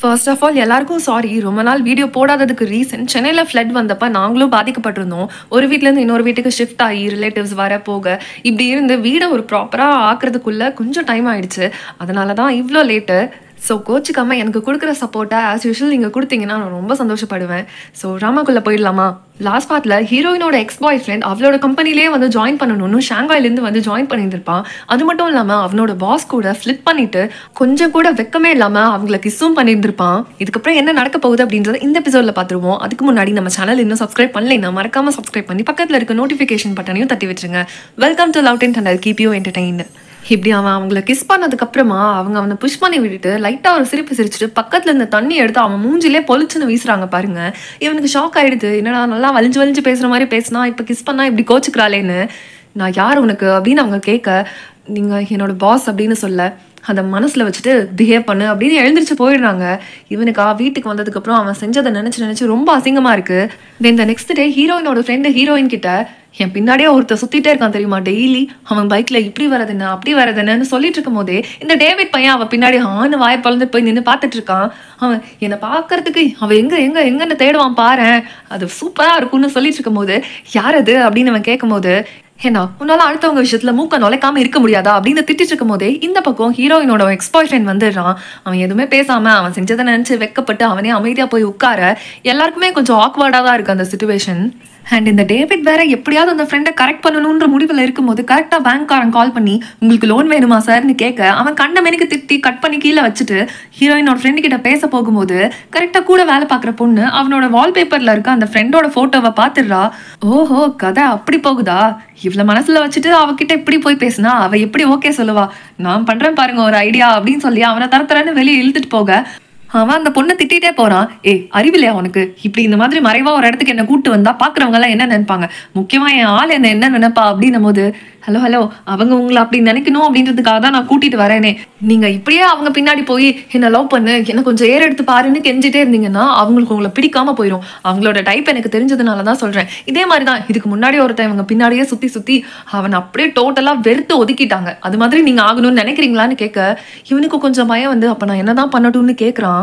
First of all எல்லாருக்கும் sorry. ரொம்ப நாள் வீடியோ போடாததுக்கு ரீசன் சென்னையில் ஃப்ளட் வந்தப்போ நாங்களும் பாதிக்கப்பட்டிருந்தோம். ஒரு வீட்டிலேருந்து இன்னொரு வீட்டுக்கு ஷிஃப்ட் ஆகி ரிலேட்டிவ்ஸ் வர போக இப்படி இருந்து வீடை ஒரு ப்ராப்பராக ஆக்குறதுக்குள்ளே கொஞ்சம் டைம் ஆயிடுச்சு. அதனால தான் இவ்வளோ லேட்டு. ஸோ கோச்சிக்காமல் எனக்கு கொடுக்குற சப்போர்ட்டை ஆஸ் யூஷுவல் நீங்கள் கொடுத்தீங்கன்னா நான் ரொம்ப சந்தோஷப்படுவேன். ஸோ ட்ராமாக்குள்ளே போயிடலாமா? லாஸ்ட் பார்ட்டில் ஹீரோயினோட எக்ஸ் பாய் ஃப்ரெண்ட் அவளோட கம்பெனிலே வந்து ஜாயின் பண்ணணும்னு ஷாங்காயிலேருந்து வந்து ஜாயின் பண்ணியிருந்திருப்பான். அது மட்டும் இல்லாமல் அவனோட பாஸ் கூட ஃப்ளிப் பண்ணிட்டு கொஞ்சம் கூட வெக்கமே இல்லாமல் அவங்கள கிஸ்ஸும் பண்ணியிருந்திருப்பான். இதுக்கப்புறம் என்ன நடக்க போகுது அப்படின்றத இந்த எபிசோடில் பார்த்துருவோம். அதுக்கு முன்னாடி நம்ம சேனல் இன்னும் சப்ஸ்கிரைப் பண்ணலைன்னா மறக்காமல் சப்ஸ்கிரைப் பண்ணி பக்கத்தில் இருக்க நோட்டிஃபிகேஷன் பட்டனையும் தட்டி வச்சுருங்க. Welcome to love ten tunnel, keep you entertain. இப்படி அவங்கள கிஸ் பண்ணதுக்கு அப்புறமா அவனை புஷ் பண்ணி விட்டுட்டு லைட்டா ஒரு சிரிப்பு சிரிச்சுட்டு பக்கத்துல இருந்த தண்ணி எடுத்து அவன் மூஞ்சிலே பொலிச்சுன்னு வீசுறாங்க பாருங்க. இவனுக்கு ஷாக் ஆயிடுது. என்னடா நல்லா வலிஞ்சு வலிஞ்சு பேசுற மாதிரி பேசினா இப்ப கிஸ் பண்ணா இப்படி கோச்சுக்கிறாளேன்னு. நான் யார் உனக்கு அப்படின்னு அவங்க கேட்க, நீங்க என்னோட பாஸ் அப்படின்னு சொல்ல அதை மனசுல வச்சுட்டு பிஹேவ் பண்ணு அப்படின்னு எழுந்திரிச்சு போயிடுறாங்க. இவனுக்கா வீட்டுக்கு வந்ததுக்கு அப்புறம் அவன் செஞ்சதை நினைச்சு ரொம்ப அசிங்கமா இருக்கு. தென் நெக்ஸ்ட் டே ஹீரோயினோட ஃப்ரெண்டு ஹீரோயின் கிட்ட, என் பின்னாடியே ஒருத்தர் சுத்திட்டே இருக்கான் தெரியுமா டெய்லி, அவன் பைக்ல இப்படி வரதுன்னு அப்படி வரதுன்னு சொல்லிட்டு இருக்கும் போதே இந்த டேவிட் பையன் அவன் பின்னாடி ஆணு வாயை பழந்து போய் நின்று பார்த்துட்டு இருக்கான். அவன் என்னை பார்க்கறதுக்கு அவன் எங்கன்னு தேடுவான் பாரு, அது சூப்பரா இருக்கும்னு சொல்லிட்டு இருக்கும் போது யார் அது அப்படின்னு அவன் கேட்கும் போது, ஏன்னா உன்னால அடுத்தவங்க விஷயத்துல மூக்க நுழைக்காம இருக்க முடியாதா அப்படின்னு திட்டிட்டு இருக்கும் போதே இந்த பக்கம் ஹீரோயினோட எக்ஸ் பாய் ஃப்ரெண்ட் வந்துடுறான். அவன் எதுவுமே பேசாம அவன் செஞ்சதை நினைச்சு வெக்கப்பட்டு அவனே அமைதியா போய் உட்கார எல்லாருக்குமே கொஞ்சம் ஆக்வர்டா தான் இருக்கு அந்த சிச்சுவேஷன். அண்ட் இந்த டேவிட் வேற எப்படியாவது அந்த ஃப்ரெண்டை கரெக்ட் பண்ணணுன்ற முடிவில் இருக்கும்போது கரெக்டாக பேங்க்காரன் கால் பண்ணி உங்களுக்கு லோன் வேணுமா சார்னு கேட்க அவன் கண்ட மெனிக்கு திட்டி கட் பண்ணி கீழே வச்சுட்டு ஹீரோயினோட ஃப்ரெண்டு கிட்ட பேச போகும்போது கரெக்டாக கூட வேலை பார்க்குற பொண்ணு அவனோட வால்பேப்பரில் இருக்க அந்த ஃப்ரெண்டோட ஃபோட்டோவை பார்த்துடுறா. ஓஹோ, கதை அப்படி போகுதா? இவ்வளோ மனசில் வச்சுட்டு அவகிட்ட இப்படி போய் பேசினா அவ எப்படி ஓகே சொல்லுவா? நான் பண்ணுறேன் பாருங்க ஒரு ஐடியா அப்படின்னு சொல்லி அவனை தரத்தரன்னு வெளியே இழுத்துட்டு போக அவன் அந்த பொண்ணை திட்டிகிட்டே போறான். அறிவில்லையா உனக்கு? இப்படி இந்த மாதிரி மறைவா ஒரு இடத்துக்கு என்ன கூட்டு வந்தா பாக்குறவங்க எல்லாம் என்ன நினைப்பாங்க, முக்கியமா என் ஆள் என்ன நினைப்பா அப்படின்னும் போது, ஹலோ அவங்க உங்களை அப்படி நினைக்கணும் அப்படின்றதுக்காக தான் நான் கூட்டிட்டு வரேனே. நீங்க இப்படியே அவங்க பின்னாடி போய் என்ன லவ் பண்ணு, என்ன கொஞ்சம் ஏற எடுத்து பாருன்னு கெஞ்சிட்டே இருந்தீங்கன்னா அவங்களுக்கு உங்களை பிடிக்காம போயிடும். அவங்களோட டைப் எனக்கு தெரிஞ்சதுனாலதான் சொல்றேன். இதே மாதிரிதான் இதுக்கு முன்னாடி ஒருத்தன் இவங்க பின்னாடியே சுத்தி அவன் அப்படியே டோட்டலா வெறுத்து ஒதுக்கிட்டாங்க. அது மாதிரி நீங்க ஆகணும்னு நினைக்கிறீங்களான்னு கேட்க இவனுக்கு கொஞ்சம் பயம் வந்து அப்ப நான் என்னதான் பண்ணட்டும்னு கேட்கறான்.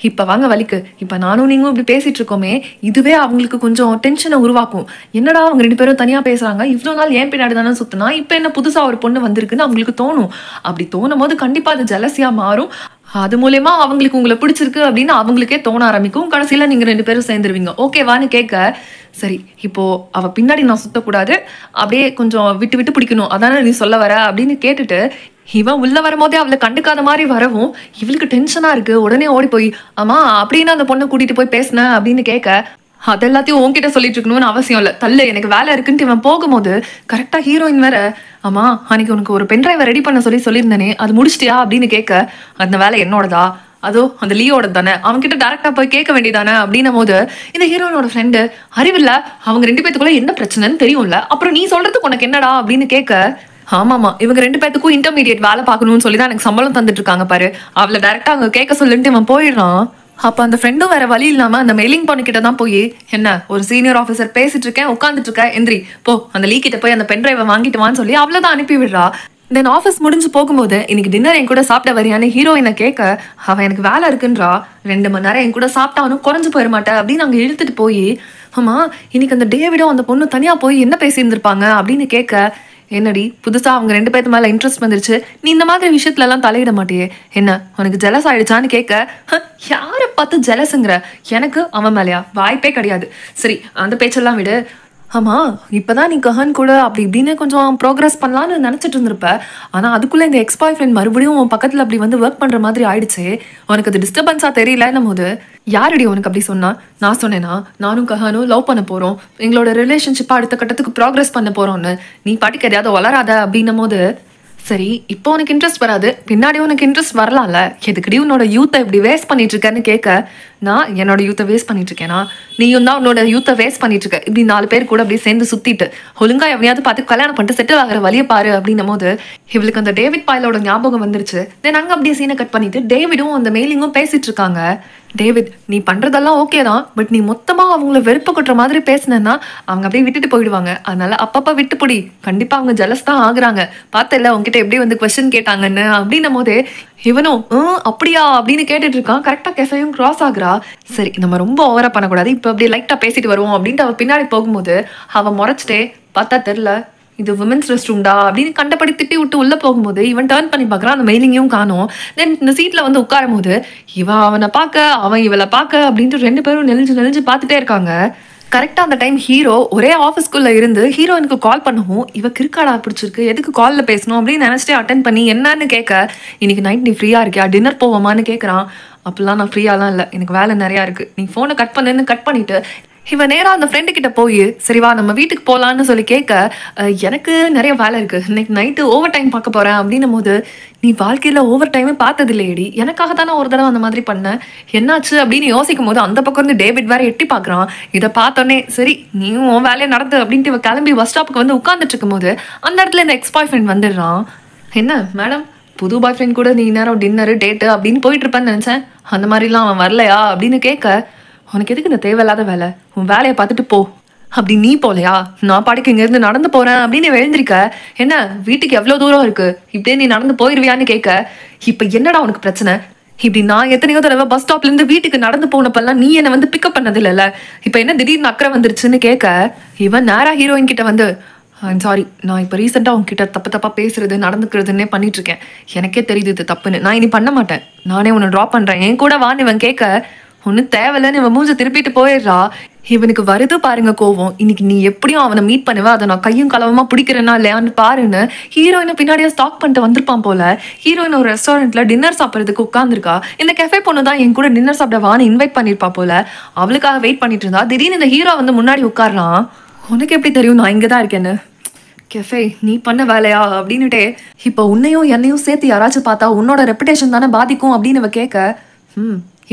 இப்ப வாங்க வலிக்கு. இப்ப நானும் நீங்களும் இப்படி பேசிட்டு இருக்கோமே, இதுவே அவங்களுக்கு கொஞ்சம் டென்ஷனை உருவாக்கும். என்னடா அவங்க ரெண்டு பேரும் தனியா பேசுறாங்க, இவ்வளவு நாள் ஏன் பின்னாடி தானே சுத்தினா இப்ப என்ன புதுசா ஒரு பொண்ணு வந்திருக்குன்னு அவங்களுக்கு தோணும். அப்படி தோணும் போது கண்டிப்பா அது ஜெலசியா மாறும். அது மூலமா அவங்களுக்கு உங்களை பிடிச்சிருக்கு அப்படின்னு அவங்களுக்கே தோண ஆரம்பிக்கும். கடைசியில நீங்க ரெண்டு பேரும் சேர்ந்துருவீங்க. ஓகேவான்னு கேட்க, சரி இப்போ அவ பின்னாடி நான் சுத்தக்கூடாது, அப்படியே கொஞ்சம் விட்டு விட்டு பிடிக்கணும் அதானே நீ சொல்ல வர அப்படின்னு கேட்டுட்டு இவன் உள்ள வரும்போதே அவளை கண்டுக்காத மாதிரி வரவும் இவளுக்கு டென்ஷனா இருக்கு. உடனே ஓடி போய், ஆமா அப்படின்னு அந்த பொண்ணை கூட்டிட்டு போய் பேசின அப்படின்னு கேட்க, அது எல்லாத்தையும் உன்கிட்ட சொல்லிட்டு இருக்கணும்னு அவசியம் இல்லை, தள்ளு எனக்கு வேலை இருக்குன்ட்டு இவன் போகும்போது கரெக்டா ஹீரோயின் வேற, ஆமா அன்னைக்கு உனக்கு ஒரு பென்ட்ரைவை ரெடி பண்ண சொல்லியிருந்தேனே அது முடிச்சிட்டியா அப்படின்னு கேட்க, அந்த வேலை என்னோடதா, அதோ அந்த லீயோட தானே, அவன்கிட்ட டேரக்டா போய் கேட்க வேண்டியதானே அப்படின்னும் போது இந்த ஹீரோயினோட ஃப்ரெண்டு, அறிவில்ல அவங்க ரெண்டு பேத்துக்குள்ள என்ன பிரச்சனைன்னு தெரியும்ல, அப்புறம் நீ சொல்றதுக்கு உனக்கு என்னடா அப்படின்னு கேட்க, ஆமாமா இவங்க ரெண்டு பேத்துக்கும் இன்டர்மீடியட் வேலை பார்க்கணும்னு சொல்லி தான் எனக்கு சம்பளம் தந்துட்டு இருக்காங்க பாரு, அவளை டைரக்டா அங்க கேட்க சொல்லிட்டு இவன் போயிடுறான். அப்ப அந்த ஃப்ரெண்டும் வேற வழி இல்லாம அந்த மெயிலிங் பொண்ணு கிட்ட தான் போய், என்ன ஒரு சீனியர் ஆஃபீஸர் பேசிட்டு இருக்கேன் உட்காந்துட்டு இருக்கேன், எந்திரி போ அந்த லீ கிட்ட போய் அந்த பென் டிரைவை வாங்கிட்டு வான்னு சொல்லி அவ்வளவுதான் அனுப்பி விடுறா. தென் ஆஃபீஸ் முடிஞ்சு போகும்போது இன்னைக்கு டின்னர் என் கூட சாப்பிட வரியான்னு ஹீரோயினை கேட்க, அவன் எனக்கு வேலை இருக்குன்றா, 2 மணி நேரம் என் கூட சாப்பிட்டானும் குறைஞ்சு போயிட மாட்டேன் அப்படின்னு அங்க இழுத்துட்டு போய், ஆமா இன்னைக்கு அந்த டேவிடும் அந்த பொண்ணு தனியா போய் என்ன பேசியிருந்திருப்பாங்க அப்படின்னு கேட்க, என்னடி புதுசா அவங்க 2 பேர்த்து மேல இன்ட்ரெஸ்ட் வந்துருச்சு, நீ இந்த மாதிரி விஷயத்துல எல்லாம் தலையிட மாட்டியே, என்ன உனக்கு ஜெலஸ் ஆயிடுச்சான்னு கேட்க, யாரை பார்த்து ஜெலஸுங்கிற, எனக்கு அவன் மேலையா வாய்ப்பே கிடையாது. சரி அந்த பேச்செல்லாம் விடு. ஆமா இப்பதான் நீ கஹன் கூட அப்படி இப்படின்னு கொஞ்சம் ப்ரோக்ரஸ் பண்ணலான்னு நினைச்சிட்டு இருந்திருப்ப, ஆனா அதுக்குள்ள இந்த எக்ஸ் பாய் ஃப்ரெண்ட் மறுபடியும் உன் பக்கத்துல அப்படி வந்து ஒர்க் பண்ற மாதிரி ஆயிடுச்சு, உனக்கு அது டிஸ்டர்பன்ஸா தெரியலன்னும் போது, யாரடி உனக்கு அப்படி சொன்னா? நான் சொன்னேன்னா நானும் கஹானும் லவ் பண்ண போறோம், எங்களோட ரிலேஷன்ஷிப்பை அடுத்த கட்டத்துக்கு ப்ராக்ரஸ் பண்ண போறோம்னு, நீ பாட்டுக்கு எதையாவது வளராத அப்படின்னும் போது, சரி இப்போ உனக்கு இன்ட்ரெஸ்ட் வராது, பின்னாடி உனக்கு இன்ட்ரெஸ்ட் வரலாம்ல, எதுக்கடி உன்னோட யூத்தை இப்படி வேஸ்ட் பண்ணிட்டு இருக்கன்னு கேட்க, நான் என்னோட யூத்தை வேஸ்ட் பண்ணிட்டு இருக்கேனா, நீயும் தான் உன்னோட யூத்தை வேஸ்ட் பண்ணிட்டு இருக்க. இப்படி 4 பேர் கூட அப்படியே சேர்ந்து சுத்திட்டு ஒழுங்கா எவனையாவது பார்த்து கல்யாணம் பண்ணிட்டு செட்டில் ஆகிற வழியை பாரு அப்படின்னும் போது இவளுக்கு அந்த டேவிட் பாயலோட ஞாபகம் வந்துருச்சு. தென் அங்க அப்படியே சீனை கட் பண்ணிட்டு டேவிடும் அந்த மெயிலிங்கும் பேசிட்டு இருக்காங்க. டேவிட், நீ பண்றதெல்லாம் ஓகே தான், பட் நீ மொத்தமா அவங்கள வெறுப்பு கொட்டுற மாதிரி பேசினா அவங்க அப்படியே விட்டுட்டு போயிடுவாங்க. அதனால அப்பப்ப விட்டுப்படி, கண்டிப்பா அவங்க ஜெலஸ் தான் ஆகுறாங்க. பார்த்தல உங்ககிட்ட எப்படி வந்து கொஸ்டின் கேட்டாங்கன்னு அப்படின்னும் போது இவனும் அப்படியா அப்படின்னு கேட்டுட்டு இருக்கான். கரெக்டா கெஃபையும் கிராஸ் ஆகுறா. சரி, நம்ம ரொம்ப ஓவரா பண்ணக்கூடாது, இப்ப அப்படியே லைட்டா பேசிட்டு வருவோம் அப்படின்ட்டு அவ பின்னாடி போகும்போது அவ முறைச்சிட்டே, பார்த்தா தெரியல இது விமென்ஸ் ரெஸ்ட் ரூம்டா அப்படின்னு கண்டபடி திட்டி விட்டு உள்ள போகும்போது இவன் டர்ன் பண்ணி பார்க்குறான். அந்த மெயிலிங்கையும் காணும். தென் இந்த சீட்ல வந்து உட்காரும் போது இவன் அவனை பார்க்க அவன் இவளை பார்க்க அப்படின்ட்டு 2 பேரும் நெளிஞ்சு பார்த்துட்டே இருக்காங்க. கரெக்டா அந்த டைம் ஹீரோ ஒரே ஆஃபீஸ்க்குள்ள இருந்து ஹீரோயினுக்கு கால் பண்ணவும் இவ கிறுக்காடா பிடிச்சிருக்கு, எதுக்கு கால்ல பேசணும் அப்படின்னு நினைச்சிட்டே அட்டன் பண்ணி என்னன்னு கேட்க, இன்னைக்கு நைட் நீ ஃப்ரீயா இருக்கியா, டின்னர் போவோமான்னு கேட்கறான். அப்படிலாம் நான் ஃப்ரீயாலாம் இல்லை, எனக்கு வேலை நிறையா இருக்கு, நீ ஃபோனை கட் பண்ணுன்னு கட் பண்ணிட்டு இவன் நேரா அந்த ஃப்ரெண்டு கிட்ட போய் சரிவா நம்ம வீட்டுக்கு போகலான்னு சொல்லி கேட்க, எனக்கு நிறைய வேலை இருக்கு, இன்னைக்கு நைட்டு ஓவர் டைம் பார்க்க போறேன் அப்படின்னும் போது, நீ வாழ்க்கையில ஓவர் டைமே பார்த்தது இல்லையடி, எனக்காக தானே ஒரு தடவை அந்த மாதிரி பண்ண, என்னாச்சு அப்படின்னு யோசிக்கும் போது அந்த பக்கம் இருந்து டேவிட் வேற எட்டி பார்க்குறான். இதை பார்த்தோன்னே சரி நீயும் உன் வேலையை நடந்து அப்படின்ட்டு இவ கிளம்பி பஸ் ஸ்டாப்புக்கு வந்து உட்காந்துட்டு இருக்கும் போது அந்த இடத்துல இந்த எக்ஸ் பாய் ஃப்ரெண்ட் வந்துடுறான். என்ன மேடம், புது பாய் ஃப்ரெண்ட் கூட நீ நேரம் டின்னரு டேட்டு அப்படின்னு போயிட்டு இருப்பேன்னு நினைச்சேன், அந்த மாதிரிலாம் அவன் வரலையா அப்படின்னு கேட்க, உனக்கு எதுக்கு இந்த தேவையில்லாத வேலை, உன் வேலையை பார்த்துட்டு போ. அப்படி நீ போலையா, நான் பாட்டுக்கு இங்கேருந்து நடந்து போறேன் அப்படின்னு எழுந்திருக்க, என்ன வீட்டுக்கு எவ்வளோ தூரம் இருக்கு, இப்படியே நீ நடந்து போயிடுவியான்னு கேட்க, இப்போ என்னடா உனக்கு பிரச்சனை, இப்படி நான் எத்தனையோ தடவை பஸ் ஸ்டாப்ல இருந்து வீட்டுக்கு நடந்து போனப்பெல்லாம் நீ என்னை வந்து பிக்கப் பண்ணது இல்லைல்ல, இப்போ என்ன திடீர்னு அக்கறை வந்துருச்சுன்னு கேட்க, இவன் நேரா ஹீரோயின் கிட்ட வந்து ஐம் சாரி, நான் இப்போ ரீசெண்டாக உங்ககிட்ட தப்பாக பேசுறது நடந்துக்கிறதுன்னே பண்ணிட்டு இருக்கேன், எனக்கே தெரியுது இது தப்புன்னு, நான் இனி பண்ண மாட்டேன், நானே உன்னை ட்ராப் பண்ணுறேன், என் கூட வான்னு இவன் கேட்க, ஒன்றும் தேவையில்லன்னு இவன் மூஞ்ச திருப்பிட்டு போயிடுறா. இவனுக்கு வருது பாருங்க கோவம், இன்னைக்கு நீ எப்படியும் அவனை மீட் பண்ணுவ, அதை நான் கையும் களவமா பிடிக்கிறேன்னா இல்லையான்னு பாருன்னு ஹீரோயினை பின்னாடியே ஸ்டாக் பண்ணிட்டு வந்திருப்பான் போல. ஹீரோயின் ஒரு ரெஸ்டாரண்ட்ல டின்னர் சாப்பிட்றதுக்கு உட்காந்துருக்கா. இந்த கெஃபே பொண்ணு தான் என் கூட டின்னர் சாப்பிட வான்னு இன்வைட் பண்ணிருப்பா போல. அவளுக்காக வெயிட் பண்ணிட்டு இருந்தா திடீர்னு இந்த ஹீரோ வந்து முன்னாடி உட்காரலாம். உனக்கு எப்படி தெரியும் நான் இங்கே தான் இருக்கேன்னு, கெஃபே நீ பண்ண வேலையா அப்படின்னுட்டே, இப்போ உன்னையும் என்னையும் சேர்த்து யாராச்சும் பார்த்தா உன்னோட ரெப்புடேஷன் தானே பாதிக்கும் அப்படின்னு இவ கேட்க,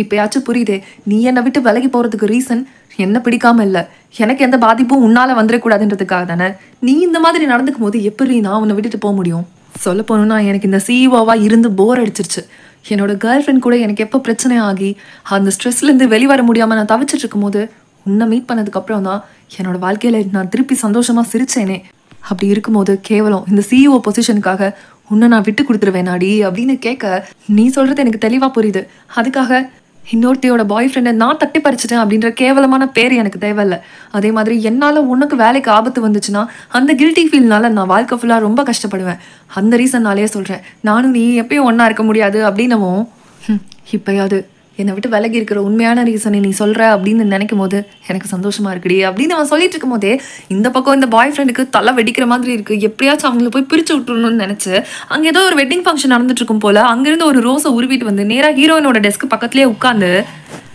இப்பயாச்சும் புரியுதே, நீ என்னை விட்டு விலகி போறதுக்கு ரீசன் என்ன பிடிக்காம இல்லை, எனக்கு எந்த பாதிப்பும் உன்னால வந்துடக்கூடாதுன்றதுக்காக தானே, நீ இந்த மாதிரி நடந்துக்கும் போது எப்படி நான் உன்னை விட்டுட்டு போக முடியும். சொல்ல போனோம்னா எனக்கு இந்த சிஇஓவா இருந்து போர் அடிச்சிருச்சு. என்னோட கேர்ள் ஃப்ரெண்ட் கூட எனக்கு எப்போ பிரச்சனை ஆகி அந்த ஸ்ட்ரெஸ்லேருந்து வெளிவர முடியாமல் நான் தவிச்சிட்டு இருக்கும் போது உன்னை மீட் பண்ணதுக்கு அப்புறம் தான் என்னோட வாழ்க்கையில நான் திருப்பி சந்தோஷமா சிரிச்சேனே. அப்படி இருக்கும்போது கேவலம் இந்த சிஇஓ பொசிஷனுக்காக உன்னை நான் விட்டு கொடுத்துருவேனாடி அப்படின்னு கேட்க, நீ சொல்றது எனக்கு தெளிவா புரியுது, அதுக்காக இன்னொருத்தையோட பாய் ஃப்ரெண்டை நான் தட்டி பறிச்சிட்டேன் அப்படின்ற கேவலமான பேர் எனக்கு தேவையில்லை. அதே மாதிரி என்னால் உனக்கு வேலைக்கு ஆபத்து வந்துச்சுன்னா அந்த கில்ட்டி ஃபீல்னால நான் வாழ்க்கை ஃபுல்லாக ரொம்ப கஷ்டப்படுவேன். அந்த ரீசன்னாலேயே சொல்கிறேன், நானும் நீ எப்பயும் ஒன்றா இருக்க முடியாது அப்படின்னவும், இப்போயாவது என்னை விட்டு விலகி இருக்கிற உண்மையான ரீசனை நீ சொல்கிற அப்படின்னு நினைக்கும் போது எனக்கு சந்தோஷமா இருக்குடி அப்படின்னு அவன் சொல்லிட்டு இருக்கும் போதே இந்த பக்கம் இந்த பாய் ஃப்ரெண்டுக்கு தலை வெடிக்கிற மாதிரி இருக்கு. எப்படியாச்சும் அவங்கள போய் பிரிச்சு விட்டுறணும்னு நினைச்சு அங்கே ஏதோ ஒரு வெட்டிங் ஃபங்க்ஷன் நடந்துட்டு இருக்கும் போல அங்கிருந்து ஒரு ரோஸை உருவிட்டு வந்து நேராக ஹீரோயினோட டெஸ்க் பக்கத்துலேயே உட்காந்து,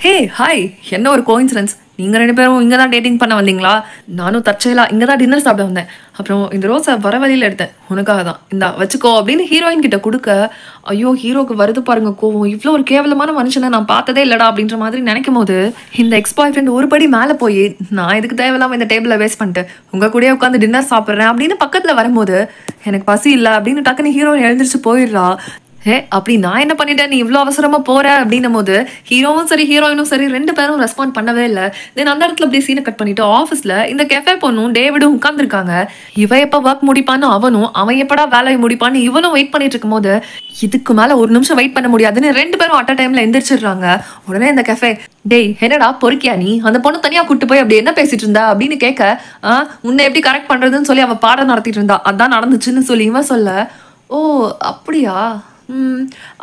ஹே ஹாய், என்ன ஒரு கோயின்சிடன்ஸ், நீங்கள் 2 பேரும் இங்கே தான் டேட்டிங் பண்ண வந்தீங்களா, நானும் தற்செயலா இங்கே தான் டின்னர் சாப்பிட வந்தேன், அப்புறம் இந்த ரோஸை வர வழியில் எடுத்தேன், உனக்காக தான், இந்தா வச்சுக்கோ அப்படின்னு ஹீரோயின் கிட்ட கொடுக்க, ஐயோ ஹீரோக்கு வருது பாருங்க கோவம், இவ்வளோ ஒரு கேவலமான மனுஷனை நான் பார்த்ததே இல்லடா அப்படின்ற மாதிரி நினைக்கும் போது இந்த எக்ஸ் பாய் ஃப்ரெண்ட் ஒரு படி மேலே போய், நான் இதுக்கு தேவையில்லாமல் இந்த டேபிளை வேஸ்ட் பண்ணிட்டு உங்கள் கூடயே உட்காந்து டின்னர் சாப்பிட்றேன் அப்படின்னு பக்கத்தில் வரும்போது எனக்கு பசி இல்லை அப்படின்னு டக்குன்னு ஹீரோயின் எழுந்திரிச்சு போயிடுறா. அப்படி நான் என்ன பண்ணிட்டேன், நீ இவ்வளோ அவசரமா போற அப்படின்னும் போது ஹீரோவும் சரி ஹீரோயினும் சரி 2 பேரும் ரெஸ்பாண்ட் பண்ணவே இல்லை. தென் அந்த இடத்துல அப்படியே சீனை கட் பண்ணிட்டு ஆஃபீஸ்ல இந்த கெஃபே பொண்ணும் டேவிடும் உட்காந்துருக்காங்க. இவ எப்ப ஒர்க் முடிப்பான்னு அவன் எப்படா வேலையை முடிப்பான்னு இவனும் வெயிட் பண்ணிட்டு இருக்கும் போது இதுக்கு மேல ஒரு நிமிஷம் வெயிட் பண்ண முடியாதுன்னு 2 பேரும் அட் அ டைம்ல எந்திரிச்சிடுறாங்க. உடனே இந்த கெஃபே, டேய் என்னடா பொறுக்கியா நீ, அந்த பொண்ணு தனியா கூட்டு போய் அப்படி என்ன பேசிட்டு இருந்தா அப்படின்னு கேட்க, உன்னை எப்படி கரெக்ட் பண்றதுன்னு சொல்லி அவ பாடம் நடத்திட்டு இருந்தா, அதான் நடந்துச்சுன்னு சொல்லி இவன் சொல்ல, ஓ அப்படியா,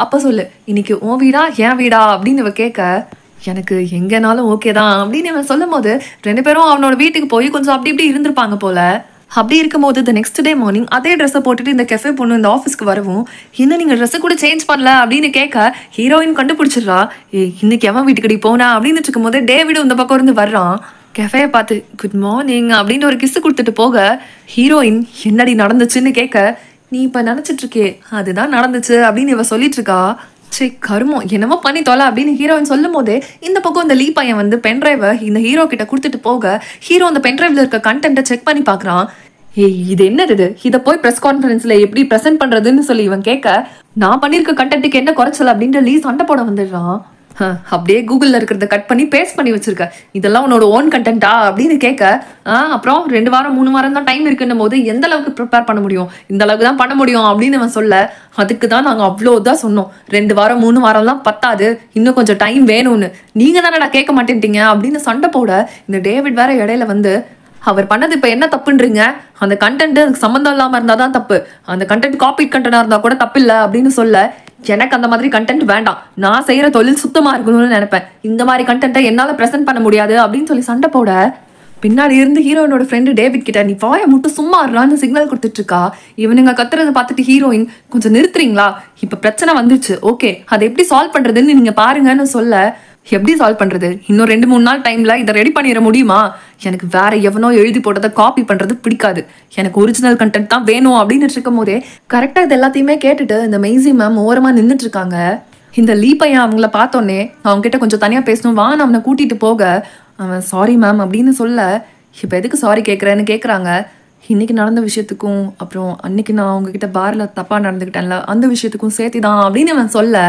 அப்போ சொல்லு இன்னைக்கு உன் வீடா என் வீடா அப்படின்னு இவ கேட்க, எனக்கு எங்கேனாலும் ஓகே தான் அப்படின்னு இவன் சொல்லும் போது 2 பேரும் அவனோட வீட்டுக்கு போய் கொஞ்சம் அப்படி இப்படி இருந்திருப்பாங்க போல. அப்படி இருக்கும்போது த நெக்ஸ்ட் டே மார்னிங் அதே ட்ரெஸ்ஸை போட்டுட்டு இந்த கெஃபே பொண்ணு இந்த ஆஃபீஸ்க்கு வரவும், இன்னும் நீங்கள் ட்ரெஸ்ஸை கூட சேஞ்ச் பண்ணல அப்படின்னு கேட்க ஹீரோயின் கண்டுபிடிச்சிடுறா. இன்னைக்கு எவன் வீட்டுக்கடி போனா அப்படின்னு இருக்கும் போது டேவிடும் இந்த பக்கம் இருந்து வர்றான். கெஃபையை பார்த்து குட் மார்னிங் அப்படின்னு ஒரு கிஸ் கொடுத்துட்டு போக ஹீரோயின் என்னடி நடந்துச்சுன்னு கேட்க, நீ இப்போ நினச்சிட்டு இருக்கே அதுதான் நடந்துச்சு அப்படின்னு இவ சொல்லிட்டு இருக்கா. சரி கருமம் என்னமோ பண்ணி தொலை அப்படின்னு ஹீரோயின் சொல்லும் போதே இந்த பக்கம் இந்த லீ பையன் வந்து பென்ட்ரைவை இந்த ஹீரோ கிட்ட கொடுத்துட்டு போக ஹீரோ அந்த பென்ட்ரைவ்ல இருக்க கண்டென்ட்டை செக் பண்ணி பார்க்குறான். ஏய் இது என்னது இதை போய் ப்ரெஸ் கான்ஃபரன்ஸ்ல எப்படி ப்ரெசென்ட் பண்றதுன்னு சொல்லி இவன் கேட்க நான் பண்ணிருக்க கண்டென்ட்டுக்கு என்ன குறைச்சல் அப்படின்ற லீ சண்டை போட வந்துடுறான். அப்படியே கூகுள்ல இருக்கிறத கட் பண்ணி பேஸ்ட் பண்ணி வச்சிருக்க இதெல்லாம் உன்னோட ஓன் கண்டென்ட்டா அப்படின்னு கேட்க அப்புறம் 2 வாரம் 3 வாரம் தான் டைம் இருக்குன்னும் போது எந்த அளவுக்கு ப்ரிப்பேர் பண்ண முடியும் இந்த அளவுக்கு தான் பண்ண முடியும் அப்படின்னு அவன் சொல்ல அதுக்கு தான் நாங்கள் அவ்வளோதான் சொன்னோம் 2 வாரம் 3 வாரம்லாம் பத்தாது இன்னும் கொஞ்சம் டைம் வேணும்னு நீங்க தானடா கேட்க மாட்டேன்ட்டீங்க அப்படின்னு சண்டை போட இந்த டேவிட் வேற இடையில வந்து அவர் பண்ணது இப்போ என்ன தப்புன்றீங்க அந்த கண்டென்ட் அதுக்கு சம்மந்தம் இல்லாமல் இருந்தால் தான் தப்பு அந்த கண்டென்ட் காப்பி கண்டென்ட்டாக இருந்தால் கூட தப்பு இல்லை அப்படின்னு சொல்ல எனக்கு அந்த மாதிரி கண்டென்ட் வேண்டாம் நான் செய்கிற தொழில் சுத்தமாக இருக்கணும்னு நினைப்பேன் இந்த மாதிரி கண்டென்ட்டை என்னால் ப்ரெசென்ட் பண்ண முடியாது அப்படின்னு சொல்லி சண்டை போட பின்னாடி இருந்து ஹீரோயினோட ஃப்ரெண்டு டேவிட் கிட்ட நீ வாயை மட்டும் சும்மா இருறான்னு சிக்னல் கொடுத்துட்டு இருக்கா இவனுங்க கத்துறதை பார்த்துட்டு ஹீரோயின் கொஞ்சம் நிறுத்துறீங்களா இப்போ பிரச்சனை வந்துச்சு ஓகே அதை எப்படி சால்வ் பண்ணுறதுன்னு நீங்கள் பாருங்கன்னு சொல்ல எப்படி சால்வ் பண்றது இன்னும் 2-3 நாள் டைம்ல இதை ரெடி பண்ணிட முடியுமா எனக்கு வேற எவனோ எழுதி போட்டதை காப்பி பண்றது பிடிக்காது எனக்கு ஒரிஜினல் கண்டென்ட் தான் வேணும் அப்படின்னு இருக்கும் போதே கரெக்டா இது எல்லாத்தையுமே கேட்டுட்டு இந்த மெய்சி மேம் ஓரமா நின்றுட்டு இருக்காங்க. இந்த லீ பையன் அவங்கள பார்த்தோன்னே அவங்க கிட்ட கொஞ்சம் தனியா பேசணும் வான்னு அவனை கூட்டிட்டு போக அவன் சாரி மேம் அப்படின்னு சொல்ல இப்ப எதுக்கு சாரி கேட்கறேன்னு கேட்கறாங்க. இன்னைக்கு நடந்த விஷயத்துக்கும் அப்புறம் அன்னைக்கு நான் அவங்ககிட்ட பார்ல தப்பா நடந்துக்கிட்டேன்ல அந்த விஷயத்துக்கும் சேர்த்திதான் அப்படின்னு அவன் சொல்ல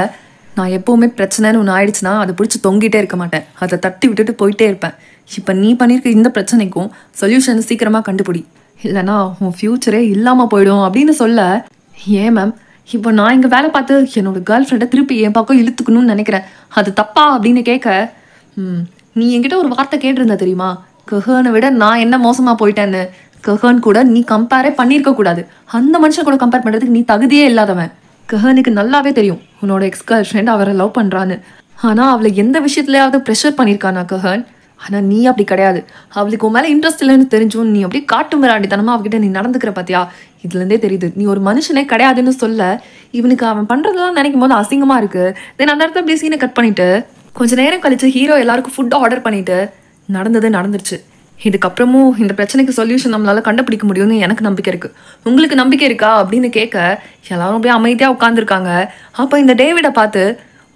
நான் எப்போவுமே பிரச்சனைன்னு ஒன்று ஆயிடுச்சுன்னா அதை பிடிச்சி தொங்கிட்டே இருக்க மாட்டேன் அதை தட்டி விட்டுட்டு போயிட்டே இருப்பேன் இப்போ நீ பண்ணியிருக்க இந்த பிரச்சனைக்கும் சொல்யூஷன் சீக்கிரமாக கண்டுபிடி இல்லைனா உன் ஃப்யூச்சரே இல்லாமல் போயிடும் அப்படின்னு சொல்ல ஏன் மேம் இப்போ நான் இங்கே வேலை பார்த்து என்னோட கேர்ள் ஃப்ரெண்டை திருப்பி என் பக்கம் இழுத்துக்கணும்னு நினைக்கிறேன் அது தப்பா அப்படின்னு கேட்க நீ என்கிட்ட ஒரு வார்த்தை கேட்டிருந்த தெரியுமா கஹனை விட நான் என்ன மோசமாக போயிட்டேன்னு கஹன் கூட நீ கம்பேரே பண்ணியிருக்க கூடாது அந்த மனுஷன் கூட கம்பேர் பண்ணுறதுக்கு நீ தகுதியே இல்லாதவன் கஹனுக்கு நல்லாவே தெரியும் உன்னோட எக்ஸ் கேர்ள் ஃப்ரெண்ட் அவரை லவ் பண்ணுறான்னு ஆனால் அவளை எந்த விஷயத்துலையாவது ப்ரெஷர் பண்ணியிருக்கானா கஹன் ஆனால் நீ அப்படி கிடையாது அவளுக்கு உன் மேலே இன்ட்ரெஸ்ட் இல்லைன்னு தெரிஞ்சும் நீ அப்படியே காட்டு மிராண்டித்தனமா அவகிட்ட நீ நடந்துக்கிற பார்த்தியா இதுலேருந்தே தெரியுது நீ ஒரு மனுஷனே கிடையாதுன்னு சொல்ல இவனுக்கு அவன் பண்ணுறதெல்லாம் நினைக்கும் போது அசிங்கமாக இருக்குது தென் அந்த இடத்துல அப்படியே சீனை கட் பண்ணிவிட்டு கொஞ்சம் நேரம் கழிச்சு ஹீரோ எல்லாருக்கும் ஃபுட் ஆர்டர் பண்ணிவிட்டு நடந்துருச்சு இதுக்கப்புறமும் இந்த பிரச்சனைக்கு சொல்யூஷன் நம்மளால கண்டுபிடிக்க முடியும்னு எனக்கு நம்பிக்கை இருக்கு உங்களுக்கு நம்பிக்கை இருக்கா அப்படின்னு கேட்க எல்லாரும் அப்படியே அமைதியா உட்காந்துருக்காங்க. அப்போ இந்த டேவிடை பார்த்து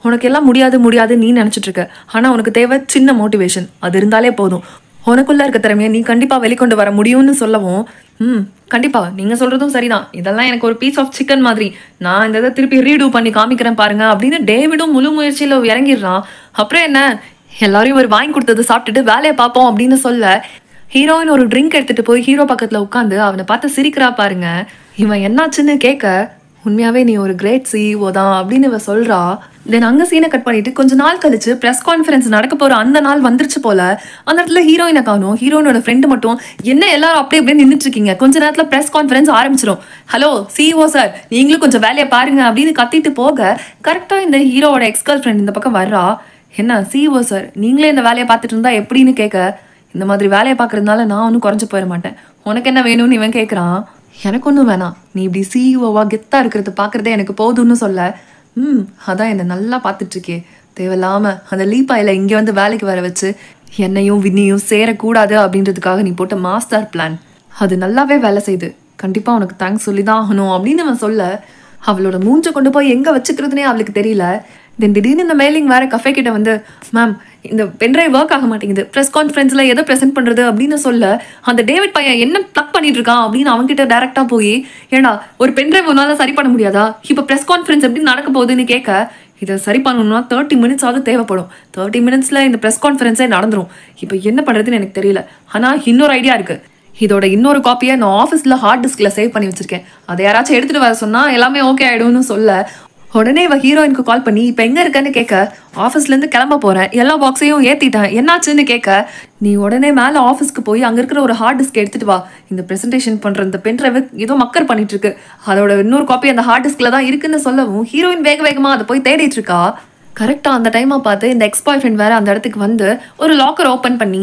உனக்கு எல்லாம் முடியாது நீ நினைச்சிட்டு இருக்க ஆனா உனக்கு தேவை சின்ன மோட்டிவேஷன் அது இருந்தாலே போதும் உனக்குள்ள இருக்க திறமையை நீ கண்டிப்பா வெளிக்கொண்டு வர முடியும்னு சொல்லவும் கண்டிப்பா நீங்க சொல்றதும் சரிதான் இதெல்லாம் எனக்கு ஒரு பீஸ் ஆஃப் சிக்கன் மாதிரி நான் இந்த இதை திருப்பி ரீடூ பண்ணி காமிக்கிறேன் பாருங்க அப்படின்னு டேவிடும் முழு முயற்சியில இறங்கிடுறான். அப்புறம் என்ன எல்லாரையும் ஒரு வாங்கி கொடுத்தது சாப்பிட்டுட்டு வேலையை பார்ப்போம் அப்படின்னு சொல்ல ஹீரோயின் ஒரு ட்ரிங்க் எடுத்துட்டு போய் ஹீரோ பக்கத்துல உட்காந்து அவனை பார்த்து சிரிக்கிறா பாருங்க. இவன் என்னாச்சுன்னு கேட்க உண்மையாவே நீ ஒரு கிரேட் சிஇஓ தான் அப்படின்னு இவ சொல்றா. தென் அங்க சீனை கட் பண்ணிட்டு கொஞ்ச நாள் கழிச்சு ப்ரெஸ் கான்ஃபரன்ஸ் நடக்க போற அந்த நாள் வந்துருச்சு போல. அந்த இடத்துல ஹீரோயினை காணும். ஹீரோயினோட ஃப்ரெண்டு மட்டும் என்ன எல்லாரும் அப்படியே நின்றுட்டு இருக்கீங்க கொஞ்ச நேரத்துல ப்ரெஸ் கான்ஃபரன்ஸ் ஆரம்பிச்சிடும் ஹலோ சிஇஓ சார் நீங்களும் கொஞ்சம் வேலையை பாருங்க அப்படின்னு கத்திட்டு போக கரெக்டா இந்த ஹீரோவோட எக்ஸ் கேர்ள் ஃப்ரெண்ட் இந்த பக்கம் வர்றா. என்ன சிஇஓ சார் நீங்களே இந்த வேலையை பார்த்துட்டு இருந்தா எப்படின்னு கேட்க இந்த மாதிரி வேலையை பார்க்கறதுனால நான் ஒன்றும் குறைஞ்சு போயிட மாட்டேன் உனக்கு என்ன வேணும்னு இவன் கேட்குறான். எனக்கு ஒன்றும் வேணாம் நீ இப்படி சிஇஓவா கெத்தா இருக்கிறது பார்க்குறதே எனக்கு போதும்னு சொல்ல அதான் என்னை நல்லா பார்த்துட்ருக்கே தேவையில்லாம அந்த லீப்பாயில் இங்கே வந்து வேலைக்கு வர வச்சு என்னையும் வின்னியும் சேரக்கூடாது அப்படின்றதுக்காக நீ போட்ட மாஸ்டர் பிளான் அது நல்லாவே வேலை செய்யுது கண்டிப்பாக உனக்கு தேங்க்ஸ் சொல்லி தான் ஆகணும் அப்படின்னு அவன் சொல்ல அவளோட மூஞ்சை கொண்டு போய் எங்கே வச்சுக்கிறதுனே அவளுக்கு தெரியல. தென் திடீர்னு இந்த மெயிலிங் வேற கஃபே கிட்ட வந்து மேம் இந்த பென்ட்ரைவ் ஒர்க் ஆக மாட்டேங்குது ப்ரெஸ் கான்ஃபரன்ஸ்ல எதை ப்ரெசென்ட் பண்றது அப்படின்னு சொல்ல அந்த டேவிட் பையன் என்ன ப்ளக் பண்ணிட்டு இருக்கான் அப்படின்னு அவன்கிட்ட டைரக்டா போய் ஏண்டா ஒரு பென்ட்ரைவ் ஒன்னால சரி பண்ண முடியாதா இப்போ ப்ரெஸ் கான்ஃபரன்ஸ் எப்படி நடக்க போகுதுன்னு கேட்க இதை சரி பண்ணணும்னா 30 minutes ஆகுது தேவைப்படும் 30 minutesல இந்த ப்ரெஸ் கான்ஃபரன்ஸே நடந்துரும் இப்போ என்ன பண்றதுன்னு எனக்கு தெரியல ஆனா இன்னொரு ஐடியா இருக்கு இதோட இன்னொரு காப்பியை நான் ஆஃபீஸ்ல ஹார்ட் டிஸ்க்ல சேவ் பண்ணி வச்சிருக்கேன் அதை யாராச்சும் எடுத்துட்டு வர சொன்னா எல்லாமே ஓகே ஆயிடும்னு சொல்ல உடனே இவ ஹீரோயினுக்கு கால் பண்ணி இப்போ எங்கே இருக்கன்னு கேட்க ஆஃபீஸ்லேருந்து கிளம்ப போகிறேன் எல்லா பாக்ஸையும் ஏற்றிட்டேன் என்னாச்சுன்னு கேட்க நீ உடனே மேலே ஆஃபீஸ்க்கு போய் அங்கே இருக்கிற ஒரு ஹார்ட் டிஸ்க் எடுத்துட்டு வா இந்த ப்ரெசன்டேஷன் பண்ணுற இந்த பென்ட்ரைவ் ஏதோ மக்கர் பண்ணிட்டு இருக்கு அதோட இன்னொரு காப்பி அந்த ஹார்ட் டிஸ்கில் தான் இருக்குன்னு சொல்லவும் ஹீரோயின் வேகமாக அதை போய் தேடிட்டு இருக்கா. கரெக்டாக அந்த டைமாக பார்த்து இந்த எக்ஸ் பாய் ஃப்ரெண்ட் வேற அந்த இடத்துக்கு வந்து ஒரு லாக்கர் ஓப்பன் பண்ணி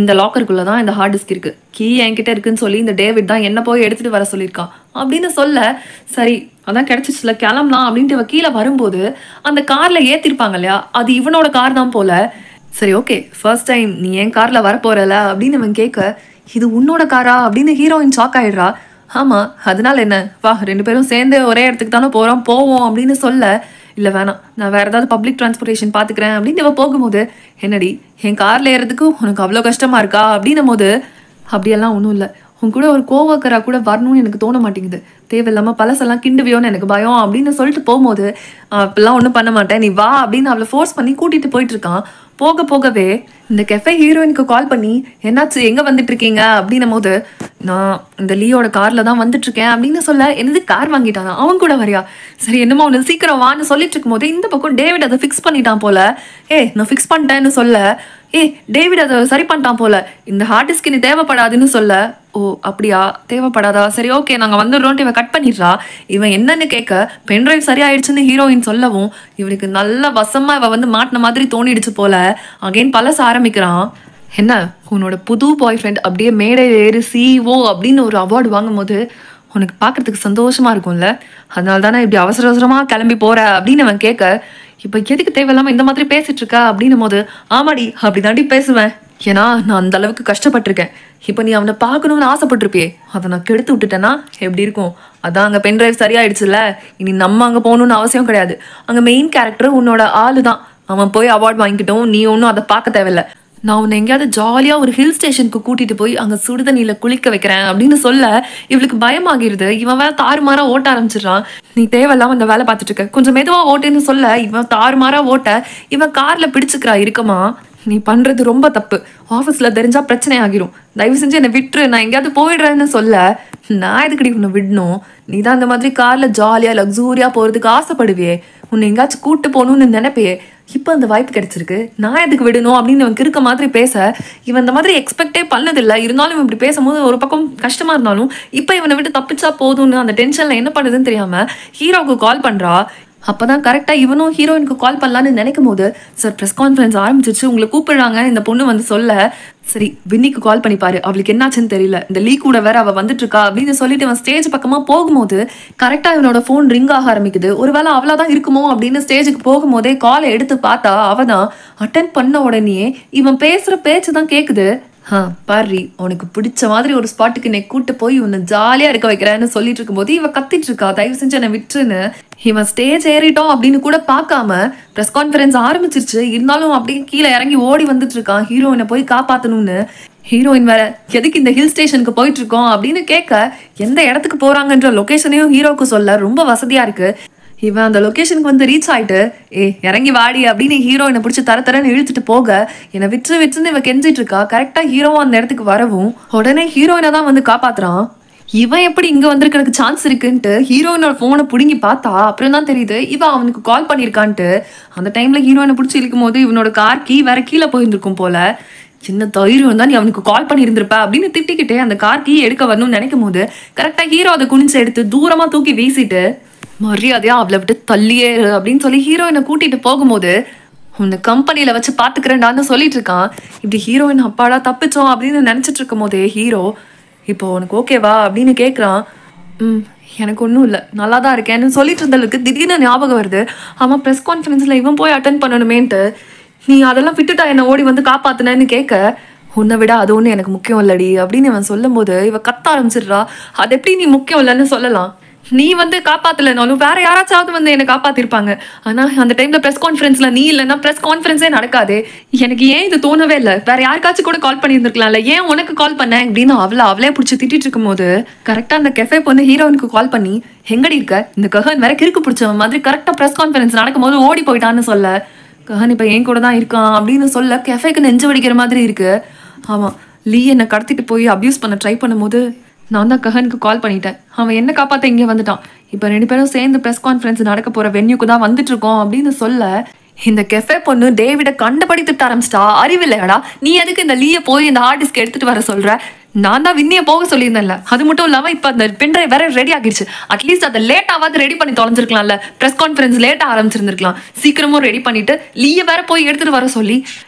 இந்த லாக்கருக்குள்ளே தான் இந்த ஹார்ட் டிஸ்க் இருக்குது கீ என்கிட்ட இருக்குன்னு சொல்லி இந்த டேவிட் தான் என்ன போய் எடுத்துகிட்டு வர சொல்லியிருக்கான் அப்படின்னு சொல்ல சரி அதான் கிடச்சிச்சுல கிளம்பலாம் அப்படின்ட்டு இவ கீழே வரும்போது அந்த காரில் ஏற்றிருப்பாங்க இல்லையா அது இவனோட கார் தான் போல. சரி ஓகே ஃபர்ஸ்ட் டைம் நீ என் காரில் வரப்போறல அப்படின்னு இவன் கேட்க இது உன்னோட காரா அப்படின்னு ஹீரோயின் ஷாக் ஆயிடுறா. ஆமாம் அதனால என்ன வா 2 பேரும் சேர்ந்து ஒரே இடத்துக்கு தானே போகிறோம் போவோம் அப்படின்னு சொல்ல இல்லை வேணாம், நான் வேறு ஏதாவது பப்ளிக் டிரான்ஸ்போர்ட்டேஷன் பார்த்துக்கிறேன் அப்படின்னு இவன் போகும்போது, என்னடி என் காரில் ஏறதுக்கு உனக்கு அவ்வளோ கஷ்டமாக இருக்கா அப்படின்னும் போது, அப்படியெல்லாம் ஒன்றும் இல்லை, உன் கூட ஒரு கோவக்கரா கூட வரணும்னு எனக்கு தோண மாட்டேங்குது, தேவையில்லாமல் பழசெல்லாம் கிண்டுவியோன்னு எனக்கு பயம் அப்படின்னு சொல்லிட்டு போகும்போது, அப்படிலாம் ஒன்றும் பண்ண மாட்டேன் நீ வா அப்படின்னு அவளை ஃபோர்ஸ் பண்ணி கூட்டிகிட்டு போயிட்டு இருக்கான். போக போகவே இந்த கெஃபே ஹீரோயினுக்கு கால் பண்ணி, என்னாச்சு எங்கே வந்துட்டு இருக்கீங்க அப்படின்னும் போது, நான் இந்த லீயோட காரில் தான் வந்துட்டு இருக்கேன் அப்படின்னு சொல்ல, என்னது கார் வாங்கிட்டானா, அவன் கூட வரியா, சரி என்னமோ ஒன்று சீக்கிரம் வான்னு சொல்லிட்டு இருக்கும் போது இந்த பக்கம் டேவிட் அதை ஃபிக்ஸ் பண்ணிட்டான் போல. நான் ஃபிக்ஸ் பண்ணிட்டேன்னு சொல்ல, டேவிட் அதை சரி பண்ணிட்டான் போல, இந்த ஹார்ட் டிஸ்க் நீ தேவைப்படாதுன்னு சொல்ல, ஓ அப்படியா தேவைப்படாதா, சரி ஓகே நாங்கள் வந்துடுறோன்ட்டு இவன் கட் பண்ணிடுறா. இவன் என்னன்னு கேட்க பென்ட்ரைவ் சரியாயிடுச்சுன்னு ஹீரோயின் சொல்லவும், இவனுக்கு நல்ல வசமாக இவன் வந்து மாட்டின மாதிரி தோணிடுச்சு போல. அகைன் பழச ஆரம்பிக்கிறான். என்ன உன்னோட புது பாய் ஃப்ரெண்ட் அப்படியே மேடை ஏறு CEO அப்படின்னு ஒரு அவார்டு வாங்கும் போது உனக்கு பார்க்கறதுக்கு சந்தோஷமா இருக்கும்ல, அதனால தானே இப்படி அவசர அவசரமாக கிளம்பி போற அப்படின்னு அவன் கேட்க, இப்போ எதுக்கு தேவையில்லாமல் இந்த மாதிரி பேசிட்டு இருக்கா அப்படின்னும் போது, ஆமாடி அப்படி தாண்டி பேசுவேன், ஏன்னா நான் அந்த அளவுக்கு கஷ்டப்பட்டிருக்கேன், இப்போ நீ அவனை பார்க்கணும்னு ஆசைப்பட்டிருப்பியே, அதை நான் கெடுத்து விட்டுட்டேன்னா எப்படி இருக்கும், அதான் அங்கே பென்ட்ரைவ் சரியாயிடுச்சுல்ல, இனி நம்ம அங்கே போகணுன்னு அவசியம் கிடையாது, அங்கே மெயின் கேரக்டர் உன்னோட ஆளு தான், அவன் போய் அவார்டு வாங்கிக்கிட்டோம், நீ ஒன்றும் அதை பார்க்க தேவையில்லை, நான் உன்னை எங்கேயாவது ஜாலியாக ஒரு ஹில் ஸ்டேஷனுக்கு கூட்டிகிட்டு போய் அங்கே சுடுதண்ணியில் குளிக்க வைக்கிறேன் அப்படின்னு சொல்ல, இவளுக்கு பயமாகிருது. இவன் வேலை தாறுமாறாக ஓட்ட ஆரம்பிச்சிடுறான். நீ தேவையில்லாமல் இந்த வேலை பார்த்துட்டு இருக்க, கொஞ்சம் மெதுவாக ஓட்டுன்னு சொல்ல, இவன் தாறுமாறாக ஓட்ட இவன் காரில் பிடிச்சிக்கிறா. இருக்கமா நீ பண்ணுறது ரொம்ப தப்பு, ஆஃபீஸில் தெரிஞ்சால் பிரச்சனை ஆகிரும், தயவு செஞ்சு என்னை விட்டுரு, நான் எங்கேயாவது போயிடுறேன்னு சொல்ல, நான் எதுக்கடி உன்னை விடணும், நீ தான் அந்த மாதிரி காரில் ஜாலியாக லக்ஸூரியாக போகிறதுக்கு ஆசைப்படுவியே, உன்னை எங்கேயாச்சும் கூப்பிட்டு போகணுன்னு நினைப்பே, இப்போ அந்த வாய்ப்பு கிடைச்சிருக்கு, நான் எதுக்கு விடணும் அப்படின்னு இவன் இருக்க மாதிரி பேச, இவன் இந்த மாதிரி எக்ஸ்பெக்டே பண்ணதில்லை. இருந்தாலும் இவன் இப்படி பேசும்போது ஒரு பக்கம் கஷ்டமாக இருந்தாலும், இப்போ இவனை விட்டு தப்பிச்சா போதும்னு அந்த டென்ஷனில் என்ன பண்ணுதுன்னு தெரியாமல் ஹீரோவுக்கு கால் பண்ணுறா. அப்போ தான் கரெக்டாக இவனும் ஹீரோயினுக்கு கால் பண்ணலான்னு நினைக்கும் போது, சார் ப்ரெஸ் கான்ஃபரன்ஸ் ஆரம்பிச்சிச்சு, உங்களை கூப்பிடுறாங்க இந்த பொண்ணு வந்து சொல்ல, சரி வின்னிக்கு கால் பண்ணிப்பாரு, அவளுக்கு என்னாச்சுன்னு தெரியல, இந்த லீக் கூட வேற அவள் வந்துட்டு இருக்கா அப்படின்னு சொல்லிட்டு இவன் ஸ்டேஜ் பக்கமாக போகும்போது கரெக்டாக இவனோட ஃபோன் ரிங் ஆக ஆரம்பிக்குது. ஒருவேளை அவளா தான் இருக்குமோ அப்படின்னு ஸ்டேஜுக்கு போகும்போதே காலை எடுத்து பார்த்தா அவள் தான். அட்டென்ட் பண்ண உடனே இவன் பேசுகிற பேச்சு தான் கேட்குது. பாரி உனக்கு பிடிச்ச மாதிரி ஒரு ஸ்பாட்டுக்கு என்னை கூட்டு போய் உன்னை ஜாலியாக இருக்க வைக்கிறேன்னு சொல்லிட்டு இருக்கும்போது இவன் கத்திட்டு இருக்கா, தயவு செஞ்சு என்னை விட்டுருன்னு. இவன் ஸ்டேஜ் ஏறிட்டோம் அப்படின்னு கூட பார்க்காம ப்ரெஸ் கான்ஃபரன்ஸ் ஆரம்பிச்சிருச்சு. இருந்தாலும் அப்படியே கீழே இறங்கி ஓடி வந்துட்டு இருக்கான் ஹீரோயினை போய் காப்பாற்றணும்னு. ஹீரோயின் வேற எதுக்கு இந்த ஹில் ஸ்டேஷனுக்கு போயிட்டு இருக்கோம் அப்படின்னு கேட்க, எந்த இடத்துக்கு போறாங்கன்ற லொக்கேஷனையும் ஹீரோக்கு சொல்ல ரொம்ப வசதியா இருக்கு. இவன் அந்த லொக்கேஷனுக்கு வந்து ரீச் ஆயிட்டு, இறங்கி வாடி அப்படின்னு ஹீரோயினை பிடிச்சி தரன்னு இழுத்துட்டு போக, என்னை விட்டுன்னு இவன் கெஞ்சிட்டு இருக்கா. கரெக்டா ஹீரோவும் அந்த இடத்துக்கு வரவும் உடனே ஹீரோயினை தான் வந்து காப்பாத்துறான். இவன் எப்படி இங்க வந்திருக்கிறதுக்கு சான்ஸ் இருக்குன்ட்டு ஹீரோயினோட போனை பிடுங்கி பார்த்தா அப்புறம் தான் தெரியுது இவன் அவனுக்கு கால் பண்ணியிருக்கான்ட்டு. அந்த டைம்ல ஹீரோயினை பிடிச்சி இழுக்கும் போது இவனோட கார் கீ வேற கீழே போயிருந்திருக்கும் போல. சின்ன தைரியம் தான் நீ அவனுக்கு கால் பண்ணியிருந்திருப்ப அப்படின்னு திட்டிக்கிட்டே அந்த கார் கீ எடுக்க வரணும்னு நினைக்கும் போது கரெக்டா ஹீரோ அதை குனிச்சு எடுத்து தூரமா தூக்கி வீசிட்டு, மரியாதையா அவளை விட்டு தள்ளியே அப்படின்னு சொல்லி ஹீரோயினை கூட்டிட்டு போகும்போது, உன்னை கம்பெனியில வச்சு பாத்துக்கிறேன்டான்னு சொல்லிட்டு இருக்கான். இப்படி ஹீரோயின் அப்பாடா தப்பிச்சோம் அப்படின்னு நினைச்சிட்டு இருக்கும் போதே ஹீரோ, இப்போ உனக்கு ஓகேவா அப்படின்னு கேட்குறான். எனக்கு ஒன்றும் இல்லை, நல்லா தான் இருக்கேன்னு சொல்லிட்டு இருந்தவளுக்கு திடீர்னு ஞாபகம் வருது, அவன் ப்ரெஸ் கான்ஃபரன்ஸில் இவன் போய் அட்டென்ட் பண்ணணுமேன்ட்டு. நீ அதெல்லாம் விட்டுட்டா என்னை ஓடி வந்து காப்பாத்தினேன்னு கேட்க, உன்னை விட அது ஒன்று எனக்கு முக்கியம் இல்லடி அப்படின்னு இவன் சொல்லும் போது இவ கத்த ஆரம்பிச்சிடுறா. அது எப்படி நீ முக்கியம் இல்லைன்னு சொல்லலாம், நீ வந்து காப்பாத்தலைனாலும் வேற யாராச்சும் வந்து என்னை காப்பாத்திருப்பாங்க. ஆனா அந்த டைம்ல ப்ரெஸ் கான்ஃபரன்ஸ்ல நீ இல்லைன்னா ப்ரெஸ் கான்ஃபரன்ஸே நடக்காது. எனக்கு ஏன் இது தோணவே இல்லை, வேற யாருக்காச்சும் கூட கால் பண்ணியிருந்துருக்கலாம்ல, ஏன் உனக்கு கால் பண்ண அப்படின்னு அவளே பிடிச்சி திட்டிட்டு இருக்கும் போது கரெக்டா அந்த கெஃபே பொண்ணு ஹீரோயினுக்கு கால் பண்ணி, எங்கடி இருக்க, இந்த கஹன் வேற கிறுக்கு பிடிச்சவன் மாதிரி கரெக்டா ப்ரெஸ் கான்ஃபரன்ஸ் நடக்கும் போது ஓடி போயிட்டான்னு சொல்ல, கஹன் இப்ப என் கூட தான் இருக்கான் அப்படின்னு சொல்ல கெஃபேக்கு நெஞ்சு வடிக்கிற மாதிரி இருக்கு. ஆமா, லீ என்னை கடத்திட்டு போய் அப்யூஸ் பண்ண ட்ரை பண்ணும்போது நான் தான் கஹனுக்கு கால் பண்ணிட்டேன், அவன் என்ன காப்பாற்ற இங்கே வந்துட்டான், இப்போ 2 பேரும் சேர்ந்து ப்ரெஸ் கான்ஃபரன்ஸ் நடக்க போகிற வென்யூக்கு தான் வந்துட்டு இருக்கோம் அப்படின்னு சொல்ல, இந்த கெஃபே பொண்ணு டேவிட கண்டபடி திட்ட ஆரம்பிச்சிட்டா. அறிவில்லையாடா, நீ எதுக்கு இந்த லீயை போய் இந்த ஹார்ட் டிஸ்க் எடுத்துட்டு வர சொல்ற, நான் தான் வின்னியை போக சொல்லியிருந்தேன்ல, அது மட்டும் இல்லாமல் இப்போ அந்த பென்ட்ரைவ் வேற ரெடி ஆகிடுச்சு, அட்லீஸ்ட் அதை லேட்டாவது ரெடி பண்ணி தொலைஞ்சிருக்கலாம்ல, ப்ரெஸ் கான்ஃபரன்ஸ் லேட்டாக ஆரம்பிச்சிருந்துருக்கலாம், சீக்கிரமும் ரெடி பண்ணிட்டு லீயை வேற போய் எடுத்துட்டு வர சொல்லி,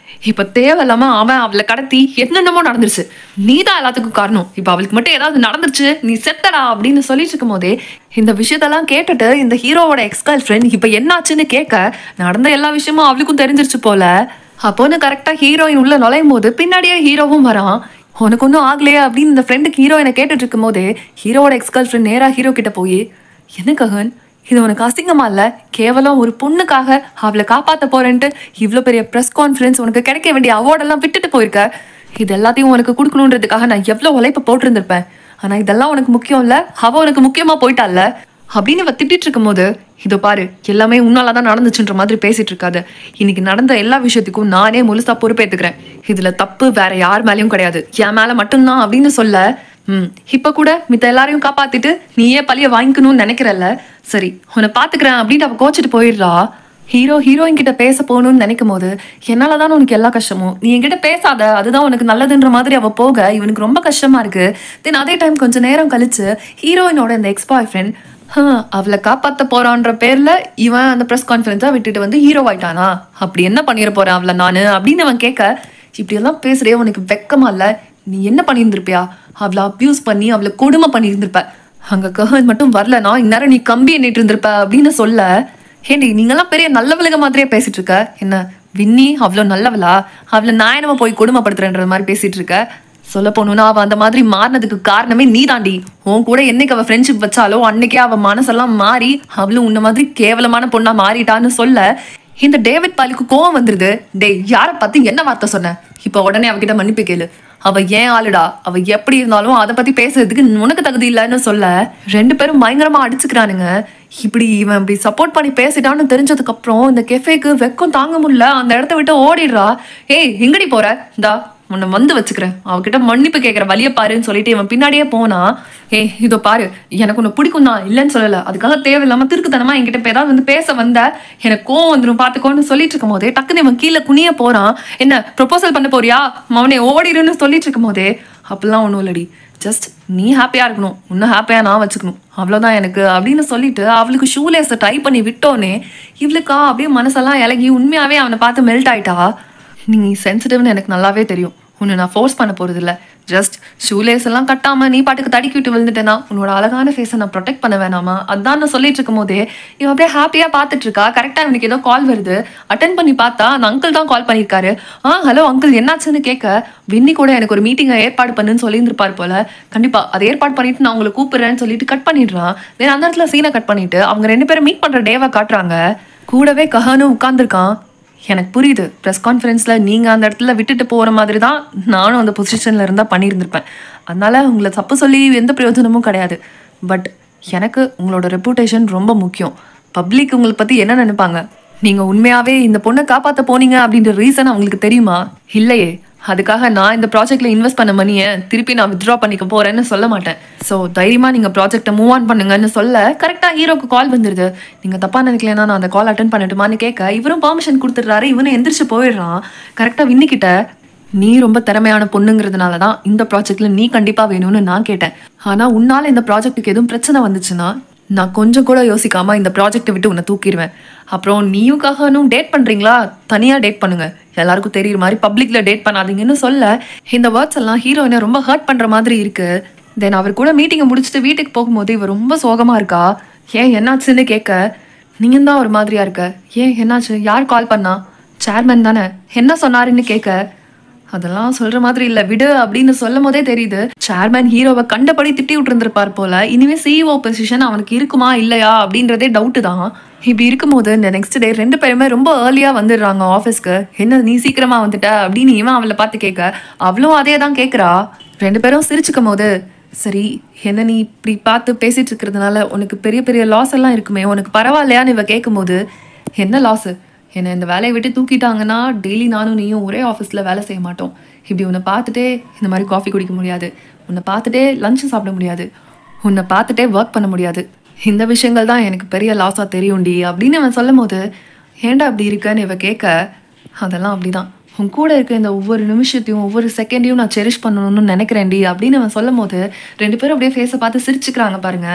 இப்ப தேவையில்லாம அவன் அவளை கடத்தி என்னென்னமோ நடந்துருச்சு, நீ தான் எல்லாத்துக்கும் காரணம், இப்ப அவளுக்கு மட்டும் ஏதாவது நடந்துருச்சு, நீ செத்தடா அப்படின்னு சொல்லிட்டு இருக்கும் போதே இந்த விஷயத்தெல்லாம் கேட்டுட்டு இந்த ஹீரோவோட எக்ஸ் கேர்ள் ஃப்ரெண்ட் இப்ப என்னாச்சுன்னு கேட்க, நடந்த எல்லா விஷயமும் அவளுக்கும் தெரிஞ்சிருச்சு போல. அப்போன்னு கரெக்டா ஹீரோயின் உள்ள நுழையும் போது பின்னாடியே ஹீரோவும் வரான். உனக்கு ஒன்றும் ஆகலையா அப்படின்னு இந்த ஃப்ரெண்டுக்கு ஹீரோயினை கேட்டுட்டு இருக்கும் போதே ஹீரோவோட எக்ஸ் கேர்ள் ஃப்ரெண்ட் நேரா ஹீரோ கிட்ட போய், என்ன கஹன் இது உனக்கு அசிங்கமா இல்ல? கேவலம் ஒரு பொண்ணுக்காக அவளை காப்பாத்த போறேன்ட்டு இவ்ளோ பெரிய பிரஸ் கான்ஃபரன்ஸ், உனக்கு கிடைக்க வேண்டிய அவார்டெல்லாம் விட்டுட்டு போயிருக்க. இது எல்லாத்தையும் உனக்கு கொடுக்கணுன்றதுக்காக நான் எவ்வளோ உழைப்ப போட்டிருந்திருப்பேன். ஆனா இதெல்லாம் உனக்கு முக்கியம் இல்ல, அவ உனக்கு முக்கியமா போயிட்டால அப்படின்னு இவ திட்டிட்டு இருக்கும் போது, இதோ பாரு எல்லாமே உன்னாலதான் நடந்துச்சுன்ற மாதிரி பேசிட்டு இருக்காது. இன்னைக்கு நடந்த எல்லா விஷயத்துக்கும் நானே முழுசா பொறுப்பேத்துக்கிறேன். இதுல தப்பு வேற யார் மேலயும் கிடையாது, என் மேல மட்டும்தான் அப்படின்னு சொல்ல, இப்ப கூட மித்த எல்லாரையும் காப்பாத்திட்டு நீயே பழிய வாங்கிக்கணும்னு நினைக்கிறல்ல, சரி உன்னை பாத்துக்கிறேன் அப்படின்ட்டு அவ கோச்சிட்டு போயிடுறா. ஹீரோயின் கிட்ட பேச போகணும்னு நினைக்கும் போது, என்னாலதான் உனக்கு எல்லா கஷ்டமும், நீ என்கிட்ட பேசாத, அதுதான் உனக்கு நல்லதுன்ற மாதிரி அவ போக இவனுக்கு ரொம்ப கஷ்டமா இருக்கு. தென் அதே டைம் கொஞ்சம் நேரம் கழிச்சு ஹீரோயினோட இந்த எக்ஸ் பாய் ஃப்ரெண்ட் அவளை காப்பாத்த போறான்ற பேர்ல இவன் அந்த ப்ரெஸ் கான்ஃபரன்ஸா விட்டுட்டு வந்து ஹீரோ ஆயிட்டானா, அப்படி என்ன பண்ணிட போறேன் அவளை நானு அப்படின்னு அவன் கேட்க, இப்படி எல்லாம் பேசுறே உனக்கு வெக்கமா இல்ல? நீ என்ன பண்ணியிருந்திருப்பியா? அவளை அபியூஸ் பண்ணி அவளை கொடுமை பண்ணியிருந்திருப்ப. அங்க கஹன் மட்டும் வரலனா இந்நேரம் நீ கம்பி எண்ணிட்டு இருந்திருப்ப அப்படின்னு சொல்ல, ஏண்டி நீங்கெல்லாம் பெரிய நல்லவளுக மாதிரியே பேசிட்டு இருக்க. என்ன வின்னி அவ்வளோ நல்லவளா? அவளை நான் என்னவா போய் கொடுமைப்படுத்துறேன்ற மாதிரி பேசிட்டு இருக்க. சொல்ல போனோம்னா அவ அந்த மாதிரி மாறினதுக்கு காரணமே நீ தாண்டி. உன் கூட என்னைக்கு அவ ஃப்ரெண்ட்ஷிப் வச்சாலோ அன்னைக்கே அவ மனசெல்லாம் மாறி அவளும் உன்ன மாதிரி கேவலமான பொண்ணா மாறிட்டான்னு சொல்ல, இந்த டேவிட் பாலுக்கு கோவம் வந்துருது. டேய் யாரை பார்த்து என்ன வார்த்தை சொன்ன? இப்ப உடனே அவகிட்ட மன்னிப்பு கேளு. அவ ஏன் ஆளுடா, அவ எப்படி இருந்தாலும் அதை பத்தி பேசுறதுக்கு உனக்கு தகுதி இல்லைன்னு சொல்ல, ரெண்டு பேரும் பயங்கரமா அடிச்சுக்கிறானுங்க. இவன் இப்படி சப்போர்ட் பண்ணி பேசிட்டான்னு தெரிஞ்சதுக்கு அப்புறம் இந்த கெஃபேக்கு வெக்கம் தாங்க முடியல, அந்த இடத்த விட்டு ஓடிடுறா. ஏய் எங்கடி போற? இந்தா உன்னை வந்து வச்சுக்கிறேன், அவகிட்ட மன்னிப்பு கேட்கிற வழிய பாருன்னு சொல்லிட்டு இவன் பின்னாடியே போனா. இதோ பாரு, எனக்கு உன்னை பிடிக்கும் தான் இல்லைன்னு சொல்லல, அதுக்காக தேவையில்லாம திருக்குத்தனமா என்கிட்ட ஏதாவது வந்து பேச வந்த எனக்கு கோவம் வந்துடும் பாத்துக்கோன்னு சொல்லிட்டு இருக்கும் போதே டக்குன்னு இவன் கீழே குனிய போறான். என்ன ப்ரொபோசல் பண்ண போறியா, அவனை ஓடிடுன்னு சொல்லிட்டு இருக்கும் போதே, அப்படிலாம் ஒன்றும் இல்லடி, ஜஸ்ட் நீ ஹாப்பியா இருக்கணும், இன்னும் ஹாப்பியா நான் வச்சுக்கணும், அவ்வளோதான் எனக்கு அப்படின்னு சொல்லிட்டு அவளுக்கு ஷூலேஸை ட்ரை பண்ணி விட்டோன்னே இவளுக்கா அப்படியே மனசெல்லாம் இலகி உண்மையாவே அவனை பார்த்து மெல்ட் ஆயிட்டா. நீ சென்சிட்டிவ்னு எனக்கு நல்லாவே தெரியும், உன்னை நான் ஃபோர்ஸ் பண்ண போறது இல்லை. ஜஸ்ட் ஷூலேஸ் எல்லாம் கட்டாம நீ பாட்டுக்கு தடுக்கி விட்டு விழுந்துட்டேன்னா உன்னோட அழகான ஃபேஸை நான் ப்ரொடெக்ட் பண்ண வேணாமா, அதான் நான் சொல்லிட்டு இருக்கும் போதே இவன் அப்படியே ஹாப்பியா பார்த்துட்டு இருக்கா. கரெக்டா இவனுக்கு ஏதோ கால் வருது. அட்டன் பண்ணி பார்த்தா அந்த அங்கிள் தான் கால் பண்ணியிருக்காரு. ஹலோ அங்கிள் என்னாச்சுன்னு கேட்க, வின்னி கூட எனக்கு ஒரு மீட்டிங்கை ஏற்பாடு பண்ணுன்னு சொல்லியிருந்திருப்பார் போல, கண்டிப்பா அதை ஏற்பாடு பண்ணிட்டு நான் உங்களை கூப்பிடுறேன்னு சொல்லிட்டு கட் பண்ணிடுறான். தென் அந்த இடத்துல சீனை கட் பண்ணிட்டு அவங்க ரெண்டு பேரும் மீட் பண்ற டேவை காட்டுறாங்க. கூடவே கஹானும் உட்கார்ந்துருக்கான். எனக்கு புரியுது, ப்ரெஸ் கான்ஃபரன்ஸில் நீங்கள் அந்த இடத்துல விட்டுட்டு போகிற மாதிரி தான் நானும் அந்த பொசிஷனில் இருந்தால் பண்ணியிருந்திருப்பேன். அதனால் உங்களை தப்பு சொல்லி எந்த பிரயோஜனமும் கிடையாது. பட் எனக்கு உங்களோட ரெப்புடேஷன் ரொம்ப முக்கியம். பப்ளிக் உங்களை பற்றி என்ன நினைப்பாங்க? நீங்கள் உண்மையாகவே இந்த பொண்ணை காப்பாற்ற போனீங்க அப்படின்ற ரீசன் அவங்களுக்கு தெரியுமா? இல்லையே. அதுக்காக நான் இந்த ப்ராஜெக்டில் இன்வெஸ்ட் பண்ண மணியை திருப்பி நான் வித்ட்ரா பண்ணிக்க போகிறேன்னு சொல்ல மாட்டேன். ஸோ தைரியமாக நீங்கள் ப்ராஜெக்டை மூவ் ஆன் பண்ணுங்கன்னு சொல்ல, கரெக்டாக ஹீரோக்கு கால் வந்துடுது. நீங்கள் தப்பாக நினைக்கலன்னா நான் அந்த கால் அட்டன் பண்ணட்டுமான்னு கேட்க, இவரும் பர்மிஷன் கொடுத்துட்றாரு. இவனும் எந்திரிச்சு போயிடுறான். கரெக்டாக வின்னிக்கிட்ட, நீ ரொம்ப திறமையான பொண்ணுங்கிறதுனால தான் இந்த ப்ராஜெக்டில் நீ கண்டிப்பாக வேணும்னு நான் கேட்டேன். ஆனால் உன்னால் இந்த ப்ராஜெக்ட்டுக்கு எதுவும் பிரச்சனை வந்துச்சுன்னா நான் கொஞ்சம் கூட யோசிக்காம இந்த ப்ராஜெக்டை விட்டு உன்னை தூக்கிடுவேன். அப்புறம் நீயுக்காகனும் டேட் பண்ணுறீங்களா, தனியாக டேட் பண்ணுங்க, எல்லாருக்கும் தெரியுற மாதிரி பப்ளிக்ல டேட் பண்ணாதீங்கன்னு சொல்ல, இந்த வேர்ட்ஸ் எல்லாம் ஹீரோயினை ரொம்ப ஹர்ட் பண்ணுற மாதிரி இருக்கு. தென் அவர் கூட மீட்டிங்கை முடிச்சுட்டு வீட்டுக்கு போகும்போது இவர் ரொம்ப சோகமாக இருக்கா. ஏன் என்னாச்சுன்னு கேட்க, நீங்கள் தான் ஒரு மாதிரியா இருக்க, ஏன் என்னாச்சு, யார் கால் பண்ணா, சேர்மேன் தானே, என்ன சொன்னாருன்னு கேட்க, அதெல்லாம் சொல்ற மாதிரி இல்ல விடு அப்படின்னு சொல்லும் போதே தெரியுது சேர்மேன் ஹீரோவை கண்டபடி திட்டி விட்டு இருந்திருப்பார் போல. இனிமே சிஇஓ பொசிஷன் அவனுக்கு இருக்குமா இல்லையா அப்படின்றதே டவுட்டு தான். இப்படி இருக்கும்போது இந்த நெக்ஸ்ட் டே ரெண்டு பேருமே ரொம்ப ஏர்லியா வந்துடுறாங்க ஆஃபீஸ்க்கு. என்ன நீ சீக்கிரமா வந்துட்ட அப்படின்னு இவன் அவளை பார்த்து கேட்க, அவளும் அதே தான் கேட்குறா. ரெண்டு பேரும் சிரிச்சுக்கும் போது, சரி என்ன நீ இப்படி பார்த்து பேசிட்டு இருக்கிறதுனால உனக்கு பெரிய பெரிய லாஸ் எல்லாம் இருக்குமே, உனக்கு பரவாயில்லையான்னு இவ கேட்கும் போது, என்ன லாஸு, என்னை இந்த வேலையை விட்டு தூக்கிட்டாங்கன்னா டெய்லி நானும் நீயும் ஒரே ஆஃபீஸில் வேலை செய்ய மாட்டோம். இப்படி உன்னை பார்த்துட்டே இந்த மாதிரி காஃபி குடிக்க முடியாது, உன்னை பார்த்துட்டே லஞ்சு சாப்பிட முடியாது, உன்னை பார்த்துட்டே ஒர்க் பண்ண முடியாது. இந்த விஷயங்கள் தான் எனக்கு பெரிய லாஸாக தெரியும்டி அப்படின்னு அவன் சொல்லும் போது, ஏன்டா அப்படி இருக்கன்னு இவ கேட்க, அதெல்லாம் அப்படிதான், உன் கூட இருக்க இந்த ஒவ்வொரு நிமிஷத்தையும் ஒவ்வொரு செகண்டையும் நான் செரிஷ் பண்ணணும்னு நினைக்கிறேன்டி அப்படின்னு அவன் சொல்லும் போது ரெண்டு பேரும் அப்படியே ஃபேஸை பார்த்து சிரிச்சுக்கிறாங்க பாருங்க.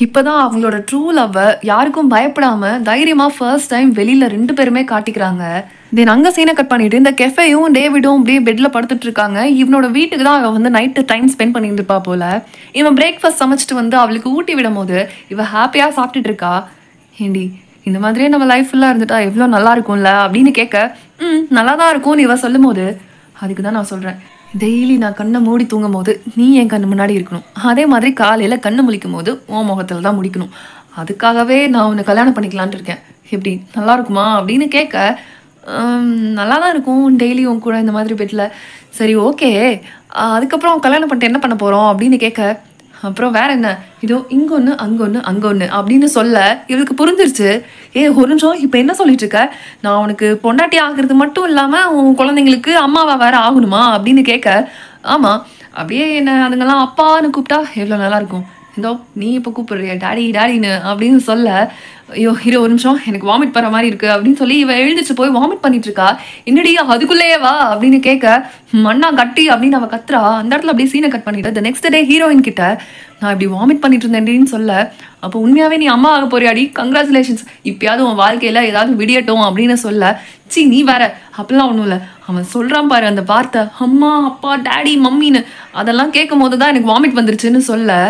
இப்போதான் அவங்களோட ட்ரூ லவ்வை யாருக்கும் பயப்படாம தைரியமா ஃபர்ஸ்ட் டைம் வெளியில ரெண்டு பேருமே காட்டிக்கிறாங்க. தென் அங்கே சீனை கட் பண்ணிட்டு இந்த கெஃபேயும் டேவிடும் அப்படியே பெட்ல படுத்துட்டு இருக்காங்க. இவனோட வீட்டுக்கு தான் அவள் வந்து நைட்டு டைம் ஸ்பெண்ட் பண்ணியிருந்துப்பா போல. இவன் பிரேக்ஃபாஸ்ட் சமைச்சிட்டு வந்து அவளுக்கு ஊட்டி விடும் போது இவ ஹாப்பியா சாப்பிட்டுட்டு இருக்கா. ஏண்டி இந்த மாதிரியே நம்ம லைஃப் ஃபுல்லாக இருந்துட்டா எவ்வளோ நல்லா இருக்கும்ல அப்படின்னு கேட்க, நல்லா தான் இருக்கும்னு இவ சொல்லும் போது, அதுக்கு தான் நான் சொல்கிறேன், டெய்லி நான் கண்ணை மூடி தூங்கும் போது நீ என் கண்ணு முன்னாடி இருக்கணும், அதே மாதிரி காலையில் கண்ணு முழிக்கும் போது உன் முகத்தில் தான் முடிக்கணும், அதுக்காகவே நான் உன்னை கல்யாணம் பண்ணிக்கலான்ட்டு இருக்கேன். எப்படி நல்லா இருக்குமா அப்படின்னு கேட்க, நல்லா தான் இருக்கும் டெய்லி உன் கூட இந்த மாதிரி பெட்ல. சரி ஓகே. அதுக்கப்புறம் கல்யாணம் பண்ணிட்டு என்ன பண்ண போறோம் அப்படின்னு கேட்க, அப்புறம் வேற என்ன, இதோ இங்க ஒன்று அங்க ஒன்று அங்க ஒன்று அப்படின்னு சொல்ல இவளுக்கு புரிஞ்சிருச்சு. ஒரு நிமிஷம் இப்போ என்ன சொல்லிட்டு இருக்க? நான் உனக்கு பொண்டாட்டி ஆகுறது மட்டும் இல்லாமல் உன் குழந்தைங்களுக்கு அம்மாவா வேற ஆகணுமா அப்படின்னு கேட்க, ஆமாம். அப்படியே என்ன அதுங்கெல்லாம் அப்பான்னு கூப்பிட்டா எவ்வளோ நல்லா இருக்கும். இதோ நீ இப்போ கூப்பிடுறிய டாடி டாடின்னு அப்படின்னு சொல்ல, ஐயோ இரு ஒரு நிமிஷம் எனக்கு வாமிட் பண்ண மாதிரி இருக்கு அப்படின்னு சொல்லி இவ எழுந்திரிச்சு போய் வாமிட் பண்ணிட்டு இருக்கா. என்னடி அதுக்குள்ளேயே வா அப்படின்னு கேட்க, மண்ணா கட்டி அப்படின்னு அவ கத்துறா. அந்த இடத்துல அப்படியே சீனை கட் பண்ணிட்டு நெக்ஸ்ட் டே ஹீரோயின் கிட்ட நான் இப்படி வாமிட் பண்ணிட்டு இருந்தேன்டின்னு சொல்ல, அப்போ உண்மையாவே நீ அம்மா ஆக போறியாடி, கங்க்ராச்சுலேஷன்ஸ், இப்பயாவது உன் வாழ்க்கையில ஏதாவது விடியட்டும் அப்படின்னு சொல்ல, சி நீ வேற அப்படிலாம் ஒன்றும் இல்லை. அவன் சொல்றான் பாரு அந்த வார்த்தை, அம்மா அப்பா டாடி மம்மின்னு, அதெல்லாம் கேட்கும் போது தான் எனக்கு வாமிட் வந்துருச்சுன்னு சொல்ல,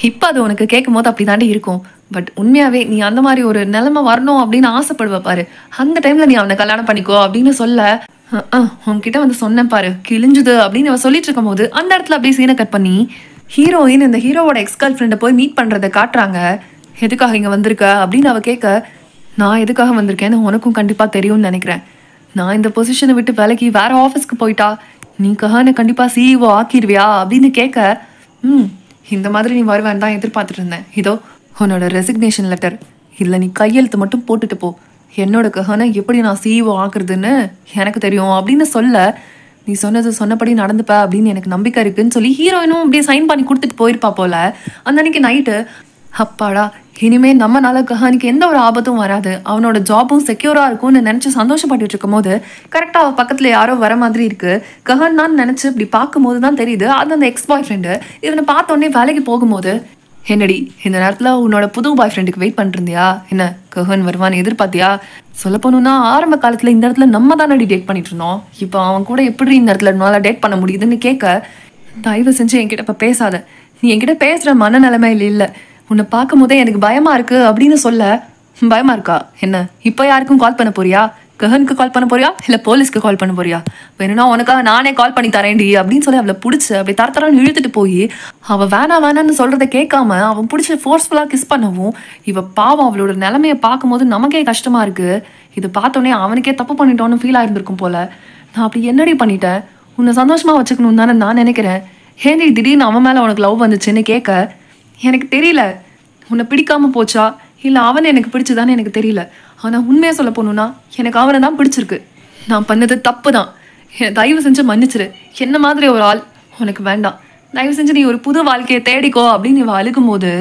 இப்போ அது உனக்கு கேட்கும் போது அப்படி தாண்டி இருக்கும். பட் உண்மையாவே நீ அந்த மாதிரி ஒரு நிலைமை வரணும் அப்படின்னு ஆசைப்படுவ பாரு, அந்த டைம்ல நீ அவனை கல்யாணம் பண்ணிக்கோ அப்படின்னு சொல்ல, உன்கிட்ட வந்து சொன்னேன் பாரு கிழிஞ்சுது அப்படின்னு அவன் சொல்லிட்டு இருக்கும் போது அந்த இடத்துல அப்படியே சீனை கட் பண்ணி ஹீரோயின் இந்த ஹீரோவோட எக்ஸ் கேர்ள் ஃப்ரெண்டை போய் மீட் பண்றதை காட்டுறாங்க. எதுக்காக இங்க வந்திருக்க அப்படின்னு அவ கேட்க, நான் எதுக்காக வந்திருக்கேன்னு உனக்கும் கண்டிப்பா தெரியும்னு நினைக்கிறேன். நான் இந்த பொசிஷனை விட்டு வேலைக்கு வேற ஆஃபீஸ்க்கு போயிட்டா நீ கஹானை கண்டிப்பா சிஇஓ ஆக்கிடுவியா அப்படின்னு கேட்க, இந்த மாதிரி நீ வருவேன் தான் எதிர்பார்த்துட்டு இருந்தேன். இதோ உன்னோட ரெசிக்னேஷன் லெட்டர், இல்லை நீ கையெழுத்து மட்டும் போட்டுட்டு போ, என்னோட கஹனை எப்படி நான் சிஇஓ ஆக்குறதுன்னு எனக்கு தெரியும் அப்படின்னு சொல்ல, நீ சொன்னது சொன்னபடி நடந்துப்ப அப்படின்னு எனக்கு நம்பிக்கை இருக்குன்னு சொல்லி ஹீரோயினும் அப்படியே சைன் பண்ணி கொடுத்துட்டு போயிருப்பா போல. அந்த அன்னைக்கு நைட்டு அப்பாடா இனிமே நம்மனால கஹானிக்கு எந்த ஒரு ஆபத்தும் வராது, அவனோட ஜாபும் செக்யூரா இருக்கும்னு நினைச்சு சந்தோஷப்பட்டுட்டு இருக்கும் போது கரெக்டா அவ பக்கத்துல யாரோ வர மாதிரி இருக்கு. கஹான் தான் நினைச்சு இப்படி பார்க்கும் போது தான் தெரியுது அது அந்த எக்ஸ் பாய் ஃப்ரெண்டு. இவனை பார்த்தோன்னே வேலைக்கு போகும்போது, என்னடி இந்த நேரத்துல உன்னோட புது பாய் ஃப்ரெண்டுக்கு வெயிட் பண்ணிருந்தியா, என்ன கஹன் வருவான்னு எதிர்பார்த்தியா? சொல்ல போனோம்னா ஆரம்ப காலத்துல இந்த இடத்துல நம்ம தானடி டேட் பண்ணிட்டு இருந்தோம், இப்போ அவன் கூட எப்படி இந்த இடத்துல என்னால டேட் பண்ண முடியுதுன்னு கேட்க, தயவு செஞ்சு என்கிட்ட இப்ப பேசாத, நீ என்கிட்ட பேசுற மனநிலைமையில இல்லை, உன்னை பார்க்கும் போதே எனக்கு பயமா இருக்கு அப்படின்னு சொல்ல, பயமா இருக்கா என்ன, இப்போ யாருக்கும் கால் பண்ண போறியா, கஹனுக்கு கால் பண்ண போறியா இல்லை போலீஸ்க்கு கால் பண்ண போறியா, வேணும்னா உனக்காக நானே கால் பண்ணி தரேன்டி அப்படின்னு சொல்லி அவளை பிடிச்சி அப்படி தரத்தரான்னு இழுத்துட்டு போய் அவள் வேணான்னு சொல்றதை கேட்காம அவன் பிடிச்சி ஃபோர்ஸ்ஃபுல்லாக கிஸ் பண்ணவும், இவ பாவம் அவளோட நிலைமையை பார்க்கும்போது நமக்கே கஷ்டமா இருக்கு. இது பார்த்தோன்னே அவனுக்கே தப்பு பண்ணிட்டோன்னு ஃபீல் ஆயிருந்திருக்கும் போல. நான் அப்படி என்னடி பண்ணிட்டேன், உன்னை சந்தோஷமா வச்சுக்கணும் தானே நான் நினைக்கிறேன், ஏன்டி திடீர்னு அவன் மேலே உனக்கு லவ் வந்துச்சுன்னு கேட்க, எனக்கு தெரியல உன்னை பிடிக்காம போச்சா இல்லை அவனை எனக்கு பிடிச்சதான்னு எனக்கு தெரியல, ஆனால் உண்மையாக சொல்ல போகணுன்னா எனக்கு அவனை தான் பிடிச்சிருக்கு, நான் பண்ணது தப்பு தான், தயவு செஞ்சு மன்னிச்சிரு, என்ன மாதிரி ஒரு ஆள் உனக்கு வேண்டாம், தயவு செஞ்சு நீ ஒரு புது வாழ்க்கையை தேடிக்கோ அப்படின்னு இவ அழுகும் போது,